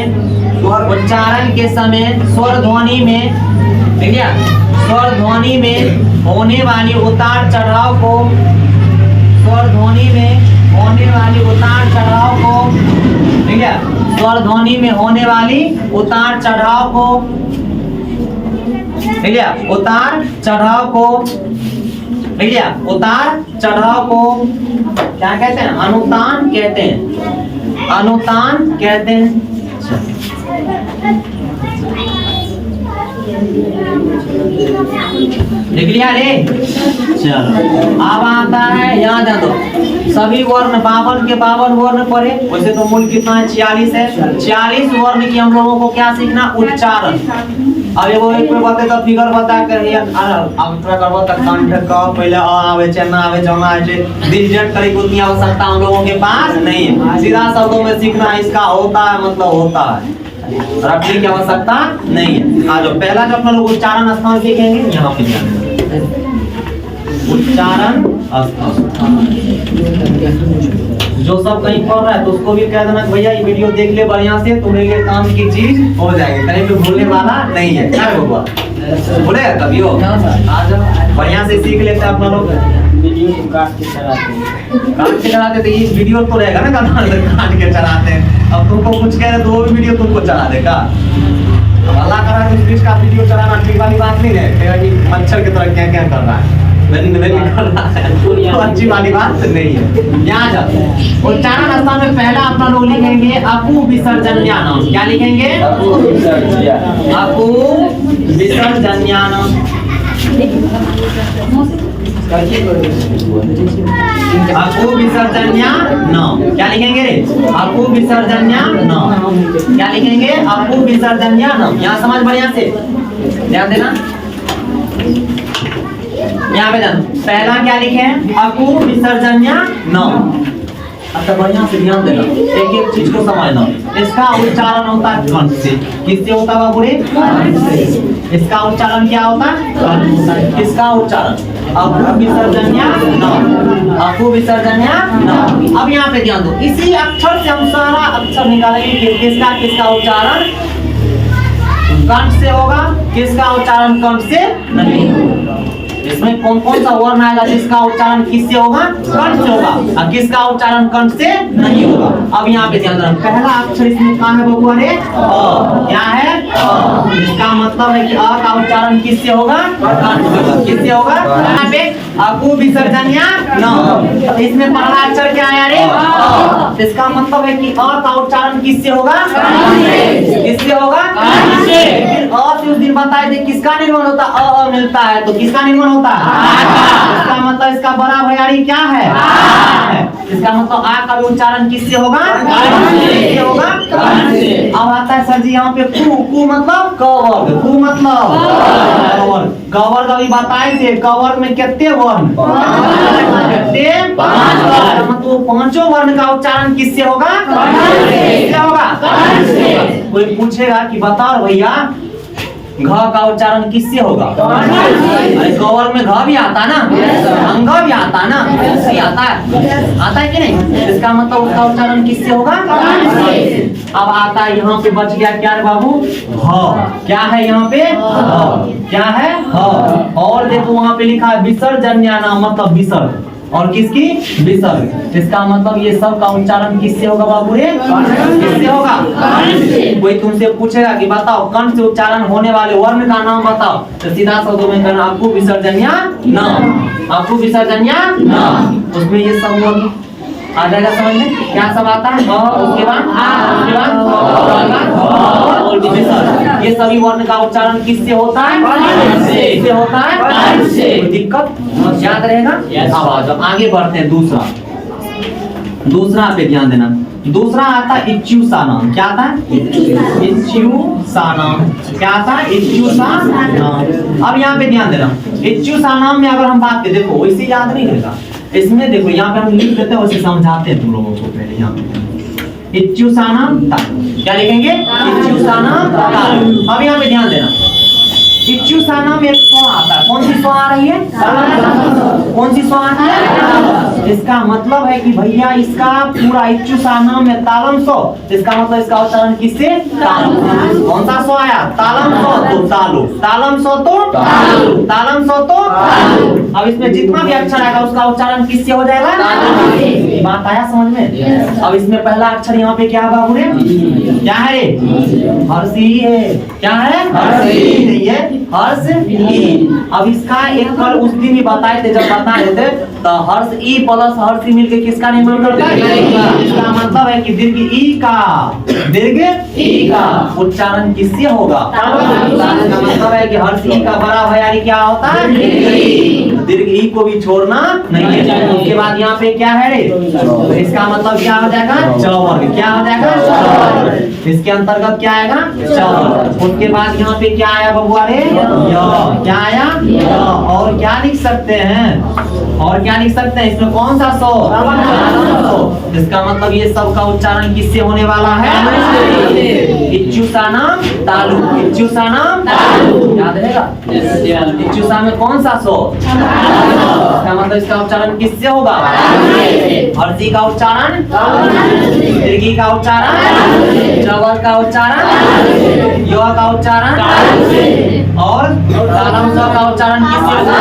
उच्चारण के समय स्वर ध्वनि में ठीक है, स्वर ध्वनि में होने वाली उतार चढ़ाव को स्वर ध्वनि में होने वाली उतार चढ़ाव को ठीक है, स्वर ध्वनि में होने वाली उतार चढ़ाव को ठीक है, उतार चढ़ाव को ठीक है, उतार चढ़ाव को क्या कहते हैं? अनुतान कहते हैं। अनुतान कहते हैं। लिख लिया रे? चलो अब आता है, याद है तो सभी वर्ण 52 के 52 वर्ण पढ़े। वैसे तो मूल कितना है? 46 है। 46 वर्ण की हम लोगों को क्या सीखना? उच्चारण। अब एगो एक पे बातें तो फिगर बता कर अब थोड़ा करबो तक कंठ का पहले आ आवे छे ना आवे जाना है डिलीट करे की उतनी आवश्यकता हम लोगों के पास नहीं है। सीधा शब्दों में सीखना इसका होता है, मतलब होता है, रटने की आवश्यकता नहीं है। आज पहला जो अपना लोग उच्चारण स्थान सीखेंगे, यहाँ पे ध्यान देना। उच्चारण स्थान जो सब कहीं पढ़ रहा है तो उसको भी कह देना कि भैया ये वीडियो देख ले बढ़िया से, तुम्हें ये काम की चीज हो जाएगी, कहीं पे भूलने वाला नहीं है। क्या होगा? बोलेगा कभी हो? आज बढ़िया से सीख लेते हैं अपना लोग। वीडियो को काट के चलाते तो ये वीडियो तो रहेगा ना, काट के चलाते हैं। अब तुमको कुछ कह रहे तो वो भी वीडियो तुमको चला देगा। अल्लाह करा तो इसका वीडियो चलाना ठीक वाली बात नहीं है, मच्छर की तरह क्या क्या कर रहा है। नहीं कर रहा है, तो अच्छी वाली बात नहीं है। यहाँ जाओ, उच्चारण स्थान में पहला अपना लोग लिखेंगे अपू विसर्जन्यानम। क्या लिखेंगे? अपू विसर्जन्यानम। अपू विसर्जन्यानम क्या लिखेंगे रे? अपू विसर्जन्यानम क्या लिखेंगे? अपू विसर्जन्यानम। यहाँ समझ बढ़िया से ध्यान देना। यहाँ पे ध्यान, पहला क्या लिखे? अपू विसर्जन्यानम। अच्छा बढ़िया से ध्यान देना, एक एक चीज को समझना। इसका उच्चारण होता है कंठ से। किससे होता है बाबू रे? इसका उच्चारण क्या होता है? किसका उच्चारण? अपू विसर्जन्यानम। अपू विसर्जन्यानम। अब यहाँ पे ध्यान दो, इसी अक्षर से हम सारा अक्षर निकालेंगे कि किसका किसका उच्चारण कंठ से होगा, किसका उच्चारण कंठ से नहीं होगा। इसमें कौन कौन सा वर्ण आएगा जिसका उच्चारण किससे होगा? कंठ से होगा, और किसका उच्चारण कंठ से नहीं होगा। अब यहाँ पे ध्यान देना, पहला अक्षर इसमें कहाँ है बबुआ रे? अ। क्या है? अ। इसका मतलब है कि अ का उच्चारण किससे होगा? कंठ से होगा। किससे होगा? यहाँ पे अपू विसर्जन्यानम। इसमें पहला अक्षर क्या आया रे? अ। इसका मतलब है कि अ का उच्चारण किससे होगा? किससे होगा? फिर अ से उस दिन बताए थे किसका निर्माण होता? अ मिलता है, तो किसका निर्माण होता है? इसका मतलब इसका बड़ा भैयारी क्या है? इसका मतलब आ का उच्चारण किससे होगा? किससे होगा? अब आता है सर जी यहाँ पे कु। कु मतलब क वर्ग। कु मतलब क वर्ग। क वर्ग अभी बताए थे, क वर्ग में कितने वर्ण? कितने? 5 वर्ण। मतलब पांचों वर्ण का उच्चारण किससे होगा? किससे होगा? कोई पूछेगा कि बताओ भैया घ का उच्चारण किससे होगा? अरे गौर में घ भी आता ना, अंग भी आता ना, नहीं आता है? आता है कि नहीं? इसका मतलब उसका उच्चारण किससे होगा? अब आता है यहाँ पे बच गया क्या रे बाबू? ह। क्या है यहाँ पे? ह। क्या है? ह। और देखो वहां पे लिखा है विसर्जन्यानम, मतलब विसर्ग। और किसकी? विसर्ग। इसका मतलब ये सब का उच्चारण किससे होगा बाबू रे? किससे होगा? कोई तुमसे पूछेगा कि बताओ कंठ से उच्चारण होने वाले वर्ण का नाम बताओ, तो सीधा शब्दों में कहना अपू विसर्जन्यानम। अपू विसर्जन्यानम। उसमें ये सब वर्ण आ जाएगा समझ में। क्या सब आता है? उसके बाद और विसर्ग। ये सभी वर्ण का उच्चारण किससे होता है? किससे होता है? कोई दिक्कत याद रहेगा? अब आ जाओ आगे बढ़ते हैं। दूसरा पे ध्यान देना। दूसरा आता है इच्युसानाम। क्या आता है? इच्युसानाम। क्या आता है? इच्युसानाम। अब यहाँ पे ध्यान देना, इच्युसानाम में अगर हम बात करें, देखो वैसे याद नहीं रहेगा। इसमें देखो यहाँ पे हम लिख देते हैं, वैसे समझाते हैं तुम लोगों को। पहले यहाँ पे इच्युसानाम तालु। क्या लिखेंगे? इच्युसानाम तालु। अब यहाँ पे ध्यान देना, इच्युसानाम एक स्व आता है। कौन सी स्व आ रही है? कौन सी स्व आ रही है? इसका मतलब है कि भैया इसका पूरा इच्युसानाम में तालम स्व। इसका मतलब इसका उच्चारण किससे? तालु। कौन सा स्व आया? तालम स्व तो तालु। तालम स्व तो तालु। तालम स्व तो तालु। अब इसमें जितना भी अक्षर आएगा उसका उच्चारण किससे हो जाएगा? बात आया समझ में? अब इसमें पहला अक्षर यहाँ पे क्या है बाबू रे? क्या है रे? हर्षी है। क्या है? हर्षी नहीं है, हर्ष ई। अब इसका एक कल उस दिन ही बताए थे, जब बता रहे थे, तो हर्ष ई प्लस हर्ष ई मिलके किसका निर्माण करता है? इसका मतलब है कि दीर्घ ई का उच्चारण किससे होगा? इसका मतलब है कि हर्ष ई का बड़ा भैयारी क्या होता है? दीर्घ ई को भी छोड़ना नहीं है। उसके बाद यहाँ पे क्या है रे? तो इसका मतलब क्या हो जाएगा? चौवर्ग। क्या हो जाएगा? इसके अंतर्गत क्या आएगा? चौवर्ग। उसके बाद यहाँ पे क्या आया बबुआ रे? क्या आया? और क्या लिख सकते हैं? और क्या लिख सकते हैं? इसमें कौन सा सो? इसका मतलब ये सब का उच्चारण किससे होने वाला है? इच्युसानाम तालु। इच्युसानाम तालु। याद रहेगा? इच्युसा में कौन सा सो? इसका मतलब इसका उच्चारण किससे होगा? हर्षी का उच्चारण, दीर्घी का उच्चारण, चौवर्ग का उच्चारण, य का उच्चारण और तालम स का उच्चारण किससे होगा?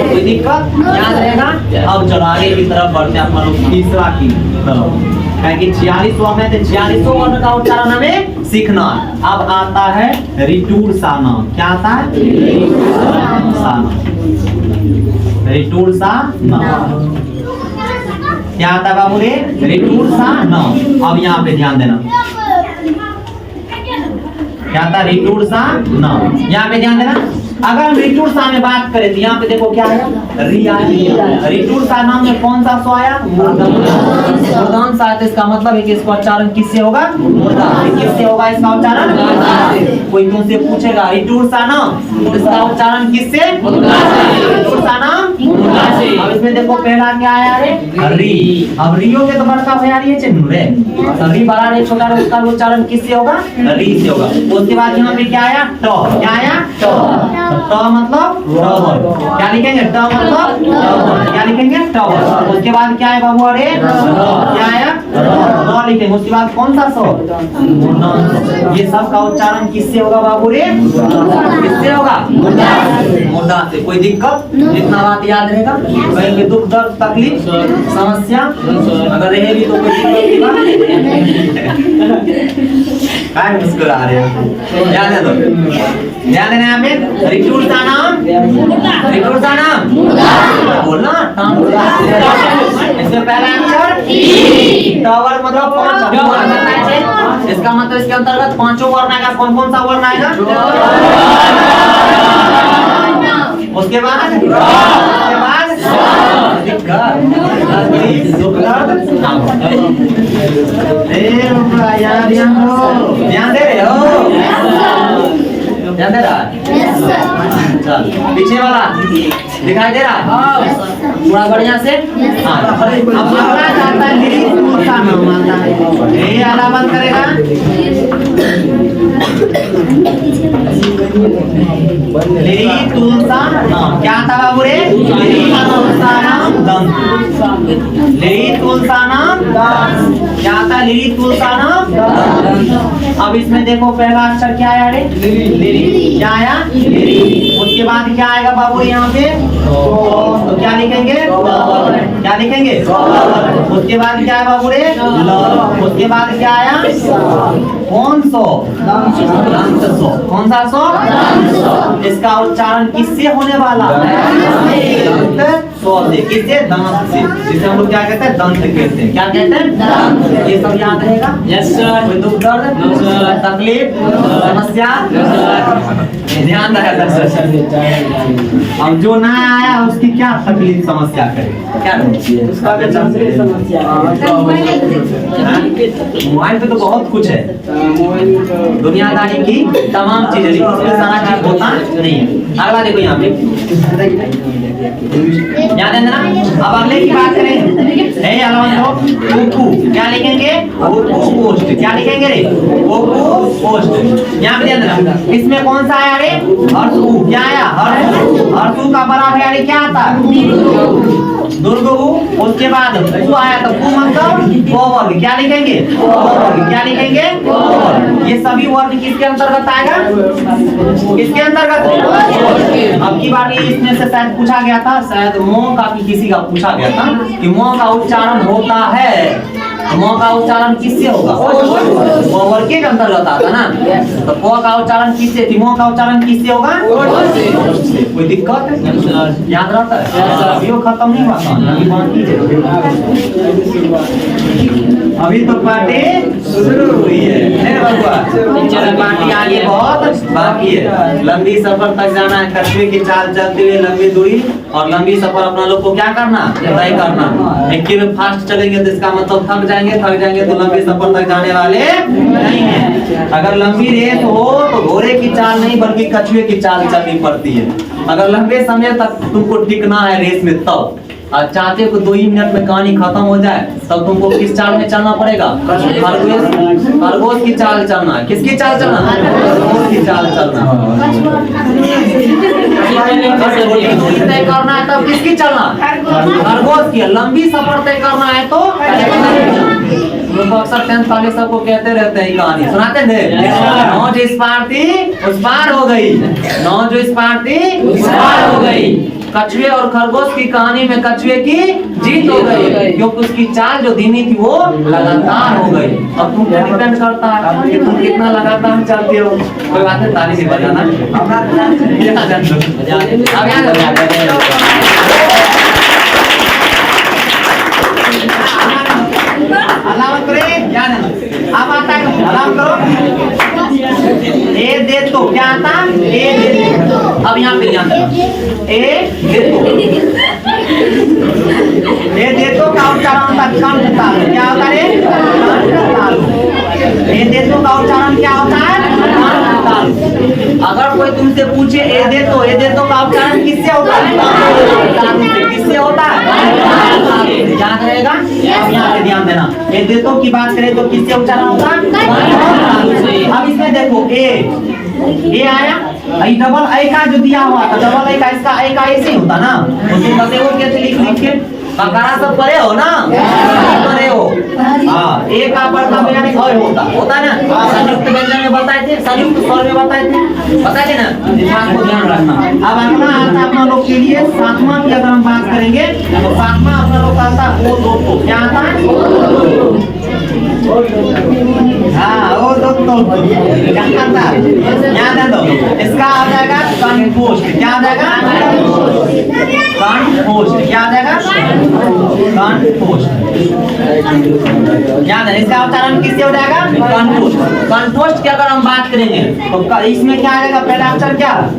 कोई दिक्कत? याद रहेगा? अब चलो आगे की तरफ बढ़ते हैं अपन लोग तीसरा की तरफ। 46वां में थे, 46वां वर्ण का उच्चारण हमें सीखना। अब आता है रिटूर साना। क्या आता है? साना। रिटूर सा न। क्या आता है बाबू रे? रिटूर सा न। अब यहाँ पे ध्यान देना, क्या था? रिटूर सा न। यहाँ पे ध्यान देना, अगर हम रिटूर सा में बात करें तो यहाँ पे देखो क्या है? री आया। रिटूर सा नाम में कौन सा सो आया? मूर्धांश आया। तो इसका मतलब है कि इसका उच्चारण किससे होगा? मूर्धांश। किससे होगा इसका उच्चारण? कोई तुमसे पूछेगा रिटूर सा नाम, इसका उच्चारण किससे? रिटूर सा नाम। अब इसमें देखो पहला क्या आया रे? री। अब रियो के तो बड़का भैया री चिन्ह रे, री बड़ा रे छोटा रे, उसका उच्चारण किससे होगा? री से होगा। उसके बाद यहाँ पे क्या आया? ट। क्या आया? ट। ट मतलब टॉवर। क्या लिखेंगे? ट मतलब टॉवर। क्या लिखेंगे? टॉवर। उसके बाद क्या है बाबू? अरे क्या आया? र लिखेंगे। उसके बाद कौन सा सो? ये सब का उच्चारण किससे होगा बाबू रे? किससे होगा? मुद्दा से। कोई दिक्कत? इतना बात याद रहेगा। कहीं पे दुख दर्द तकलीफ समस्या अगर रहेगी तो कोई दिक्कत की बात काय मुस्कुरा रहे हो? ध्यान दे दो, ध्यान देना। यहाँ पे रिटूर सा नाम, रिटूर सा नाम बोलना। इसमें पहला अक्षर टावर मतलब पांच। इसका मतलब इसके अंतर्गत पांचों वर्ण आएगा। कौन कौन सा वर्ण आएगा? उसके बाद ध्यान दे रहे हो? ध्यान दे रहा है? चल पीछे वाला दिखाई दे रहा है पूरा बढ़िया से? हाँ। अब अगला चाहता है लिरी तुलसा नाम आता है। ये आला बंद करेगा। लिरी तुलसा नाम क्या था बाबू रे? लिरी तुलसा नाम दंत। लिरी तुलसा नाम क्या था? लिरी तुलसा नाम। अब इसमें देखो पहला अक्षर क्या आया रे? लिरी। क्या आया? लिरी। उसके बाद क्या आएगा बाबू यहाँ पे? तो क्या लिखेंगे? क्या लिखेंगे? उसके बाद क्या है बाबू रे? उसके बाद क्या आया? कौन सो? दंत सो। कौन सा सो? इसका उच्चारण किससे होने वाला है? दंत सो से। किससे? दांत से। जिसे हम लोग क्या कहते हैं? दंत कहते हैं। क्या कहते हैं? दांत। ये सब याद रहेगा? Yes sir. कोई दुख दर्द तकलीफ समस्या ध्यान रहेगा सर। अब जो ना आया उसकी क्या तकलीफ समस्या करे? क्या उसका समस्या? मोबाइल पे तो बहुत कुछ है, दुनियादारी की तमाम चीजें, लेकिन उसमें सारा चीज होता नहीं है। अगला देखो यहाँ पे याद है ना? अब अगले की बात करें। क्या लिखेंगे? पोस्ट। क्या लिखेंगे रे? पोस्ट। यहाँ पे ध्यान देना, इसमें कौन सा आया रे? हर्षु। क्या आया? हर्षु का बड़ा भैया रे क्या आता? दुर्गु। उसके बाद वो आया तो पु मतलब वर्ग। क्या लिखेंगे? क्या लिखेंगे? ये सभी वर्ग किसके अंतर्गत आएगा? किसके अंतर्गत? अब की बार इसमें से शायद पूछा गया था, शायद मोह का किसी का पूछा गया था कि मोह का उच्चारण होता है, मोह का उच्चारण किससे होगा? वर्ग के अंतर्गत आता ना। तो प का उच्चारण किससे? मोह का उच्चारण किससे होगा? कोई दिक्कत है? याद रहता है? अभी वो खत्म नहीं हुआ था, अभी बाकी अभी तो पार्टी शुरू हुई है पार्टी आगे बहुत बाकी है। लंबी सफर तक जाना है, कछुए की चाल चलते हुए लंबी दूरी, और लंबी सफर अपना लोग को क्या करना? तय करना। एक में फास्ट चलेंगे तो इसका मतलब थक जाएंगे तो लंबी सफर तक जाने वाले नहीं है। अगर लंबी रेस हो तो घोड़े की चाल नहीं बल्कि कछुए की चाल चलनी पड़ती है। अगर लंबे समय तक तुमको टिकना है रेस में, तब और चाहते हो 2 ही मिनट में कहानी खत्म हो जाए, तब तुमको किस चाल में चलना पड़ेगा? खरगोश की चाल चलना है। किसकी चाल चलना? खरगोश की चाल चलना। दूरी तय करना है तब किसकी चलना? खरगोश की। लंबी सफर तय करना है तो अक्सर 10th वाले सबको कहते रहते हैं कहानी सुनाते थे। नौ जो इस पार थी उस पार हो गई, नौ जो इस पार थी उस पार हो गई। कछुए और खरगोश की कहानी में कछुए की जीत हो गई, क्योंकि उसकी चाल जो धीमी थी वो लगातार हो गई। अब तुम पे डिपेंड करता है कि तुम कितना लगातार चलते हो। कोई बात नहीं, ताली नहीं बजाना। अब याद अब यहाँ पे ध्यान देना, ए देतो का उच्चारण होता है कंठ तालु। क्या होता है? कंठ तालु। ए देतो का उच्चारण क्या होता है? कंठ तालु। अगर कोई तुमसे पूछे ए देतो का उच्चारण किससे होता है? तालु से। किससे होता है? याद रहेगा। अब यहाँ पे ध्यान देना, ए देतो की बात करें तो किससे उच्चारण होता है? तालु से। अब इसमें देखो ए आया, डबल ए का जो दिया हुआ था, डबल ए का, इसका ए का ऐसे ही होता ना, तो तुम बताते हो कैसे लिख के बकारा सब पढ़े हो ना, पढ़े हो। हाँ, एक का पढ़ता यानी होता ना, संयुक्त व्यंजन में बताए थे, संयुक्त स्वर में बताए थे ना, इस बात को ध्यान रखना। अब अगला आता अपना लोग के लिए सातवां की अगर हम बात करेंगे तो सातवां अपना लोग आता वो दो, क्या आता है? हाँ, वो दो याद है। तो इसका आ जाएगा कंठोष्ठ। क्या आ जाएगा? कंठोष्ठ। क्या आ जाएगा? कंठोष्ठ। याद है, इसका उच्चारण किससे हो जाएगा? कंठोष्ठ। कंठोष्ठ की अगर हम बात करेंगे तो इसमें क्या आएगा? पहला अक्षर क्या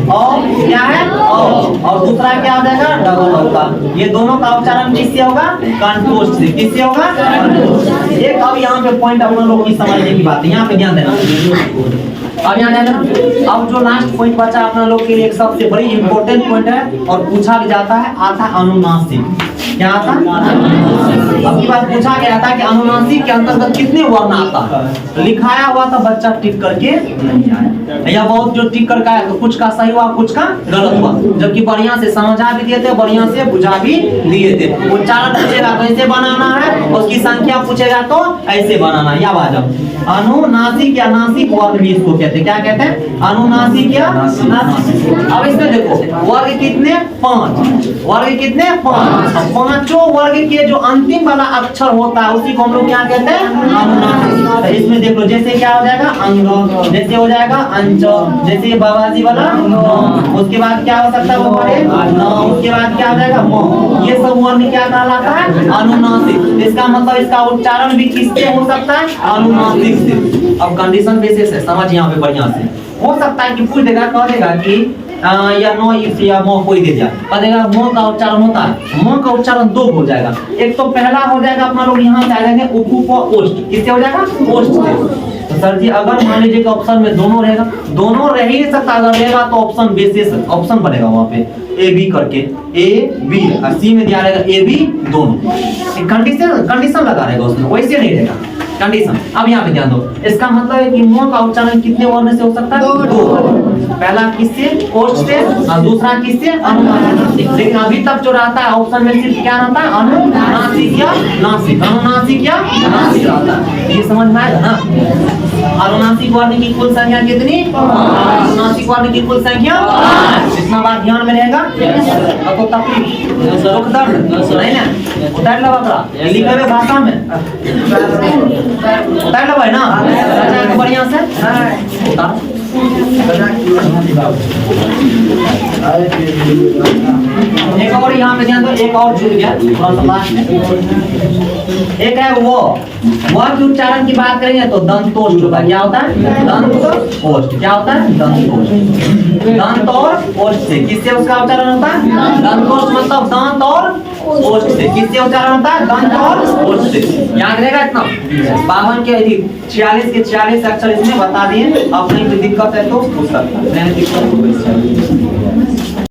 क्या है? और दूसरा क्या हो जाएगा? डबल होगा। ये दोनों का उच्चारण किससे होगा? कंठोष्ठ से। किससे होगा? एक अब यहाँ पे पॉइंट अपना लोग की समझने की बात है, यहाँ पे ध्यान देना। अब यहाँ ध्यान देना। अब जो लास्ट पॉइंट बचा अपना लोग के लिए एक सबसे बड़ी इंपॉर्टेंट पॉइंट है और पूछा भी जाता है, आता अनुनासिक। क्या आता? अब की बात पूछा गया था कि अनुनासिक के अंतर्गत कितने वर्ण आता है, लिखाया हुआ था, बच्चा टिक करके नहीं आया, या बहुत जो टिक करके आया तो कुछ का सही हुआ, कुछ का गलत हुआ, जबकि बढ़िया से समझा भी दिए थे, बढ़िया से बुझा भी दिए थे। उच्चारण पूछेगा तो ऐसे बनाना है, उसकी संख्या पूछेगा तो ऐसे बनाना है। या बाजब अनुनासिक या नासिक वर्ण भी इसको कहते हैं। क्या कहते हैं? अनुनासिक या नासिक। अब इसमें देखो वर्ग कितने? 5। वर्ग कितने? 5। पांचों वर्ग के जो अंतिम वाला अक्षर होता है उसी को हम लोग क्या कहते हैं? अनुनासिक। तो इसमें देखो जैसे क्या हो जाएगा? अंग, जैसे हो जाएगा अंच, जैसे बाबाजी वाला, उसके बाद क्या हो सकता है? वो पढ़े न, उसके बाद क्या हो जाएगा? म। ये सब वर्ण क्या कहलाता है? अनुनासिक। इसका मतलब इसका उच्चारण भी किससे हो सकता है? अनुनासिक से। अब कंडीशन बेसिस है, समझ यहाँ पे बढ़िया से। हो सकता है कि पूछ देगा, कह देगा कि या नो इफ या मो कोई दे दिया, कह देगा मो का उच्चारण होता है, मो का उच्चारण दो हो जाएगा। एक तो पहला हो जाएगा अपना लोग यहाँ से आ जाएंगे उप ओष्ठ। किससे हो जाएगा? ओष्ठ से। तो सर जी अगर मान लीजिए कि ऑप्शन में दोनों रहेगा, दोनों रह ही सकता, अगर रहेगा तो ऑप्शन बेसिस ऑप्शन बनेगा वहाँ पे ए बी करके, ए बी और सी में दिया रहेगा ए बी दोनों। कंडीशन लगा रहेगा उसमें, वैसे नहीं रहेगा कंडीशन। अब यहाँ पे ध्यान दो, इसका मतलब है कि मो का उच्चारण कितने वर्ण से हो सकता है? दो। पहला किससे? ओष्ठ से, और दूसरा किससे? अनुनासिक। लेकिन अभी तक जो रहता है ऑप्शन में सिर्फ क्या रहता है? अनुनासिक या नासिक, अनुनासिक या नासिक रहता है। ये समझ में आएगा ना? अनुनासिक वर्ण की कुल संख्या कितनी? अनुनासिक वर्ण की कुल संख्या। इतना बात ध्यान में रहेगा। अब तो तकलीफ दुख दर्द नहीं ना उतार लो बकरा लिखे हुए भाषा में उतार लो भाई ना, अच्छा बढ़िया से एक और यहाँ पे ध्यान दो, एक और छूट गया थोड़ा सा लास्ट में। एक है वो की उच्चारण की बात करेंगे तो दंतोष्ठ होता है। क्या होता है? दंतोष्ठ। क्या होता है? दंतोष्ठ। दंत और ओष्ठ से किससे उसका उच्चारण होता है? दंतोष्ठ मतलब दांत और ओष्ठ से। किससे उच्चारण होता है? दंत और ओष्ठ से। याद रहेगा इतना। 52 के 46 के 46 अक्षर इसमें बता दिए। अब नहीं दिक्कत है तो पूछ सकता है।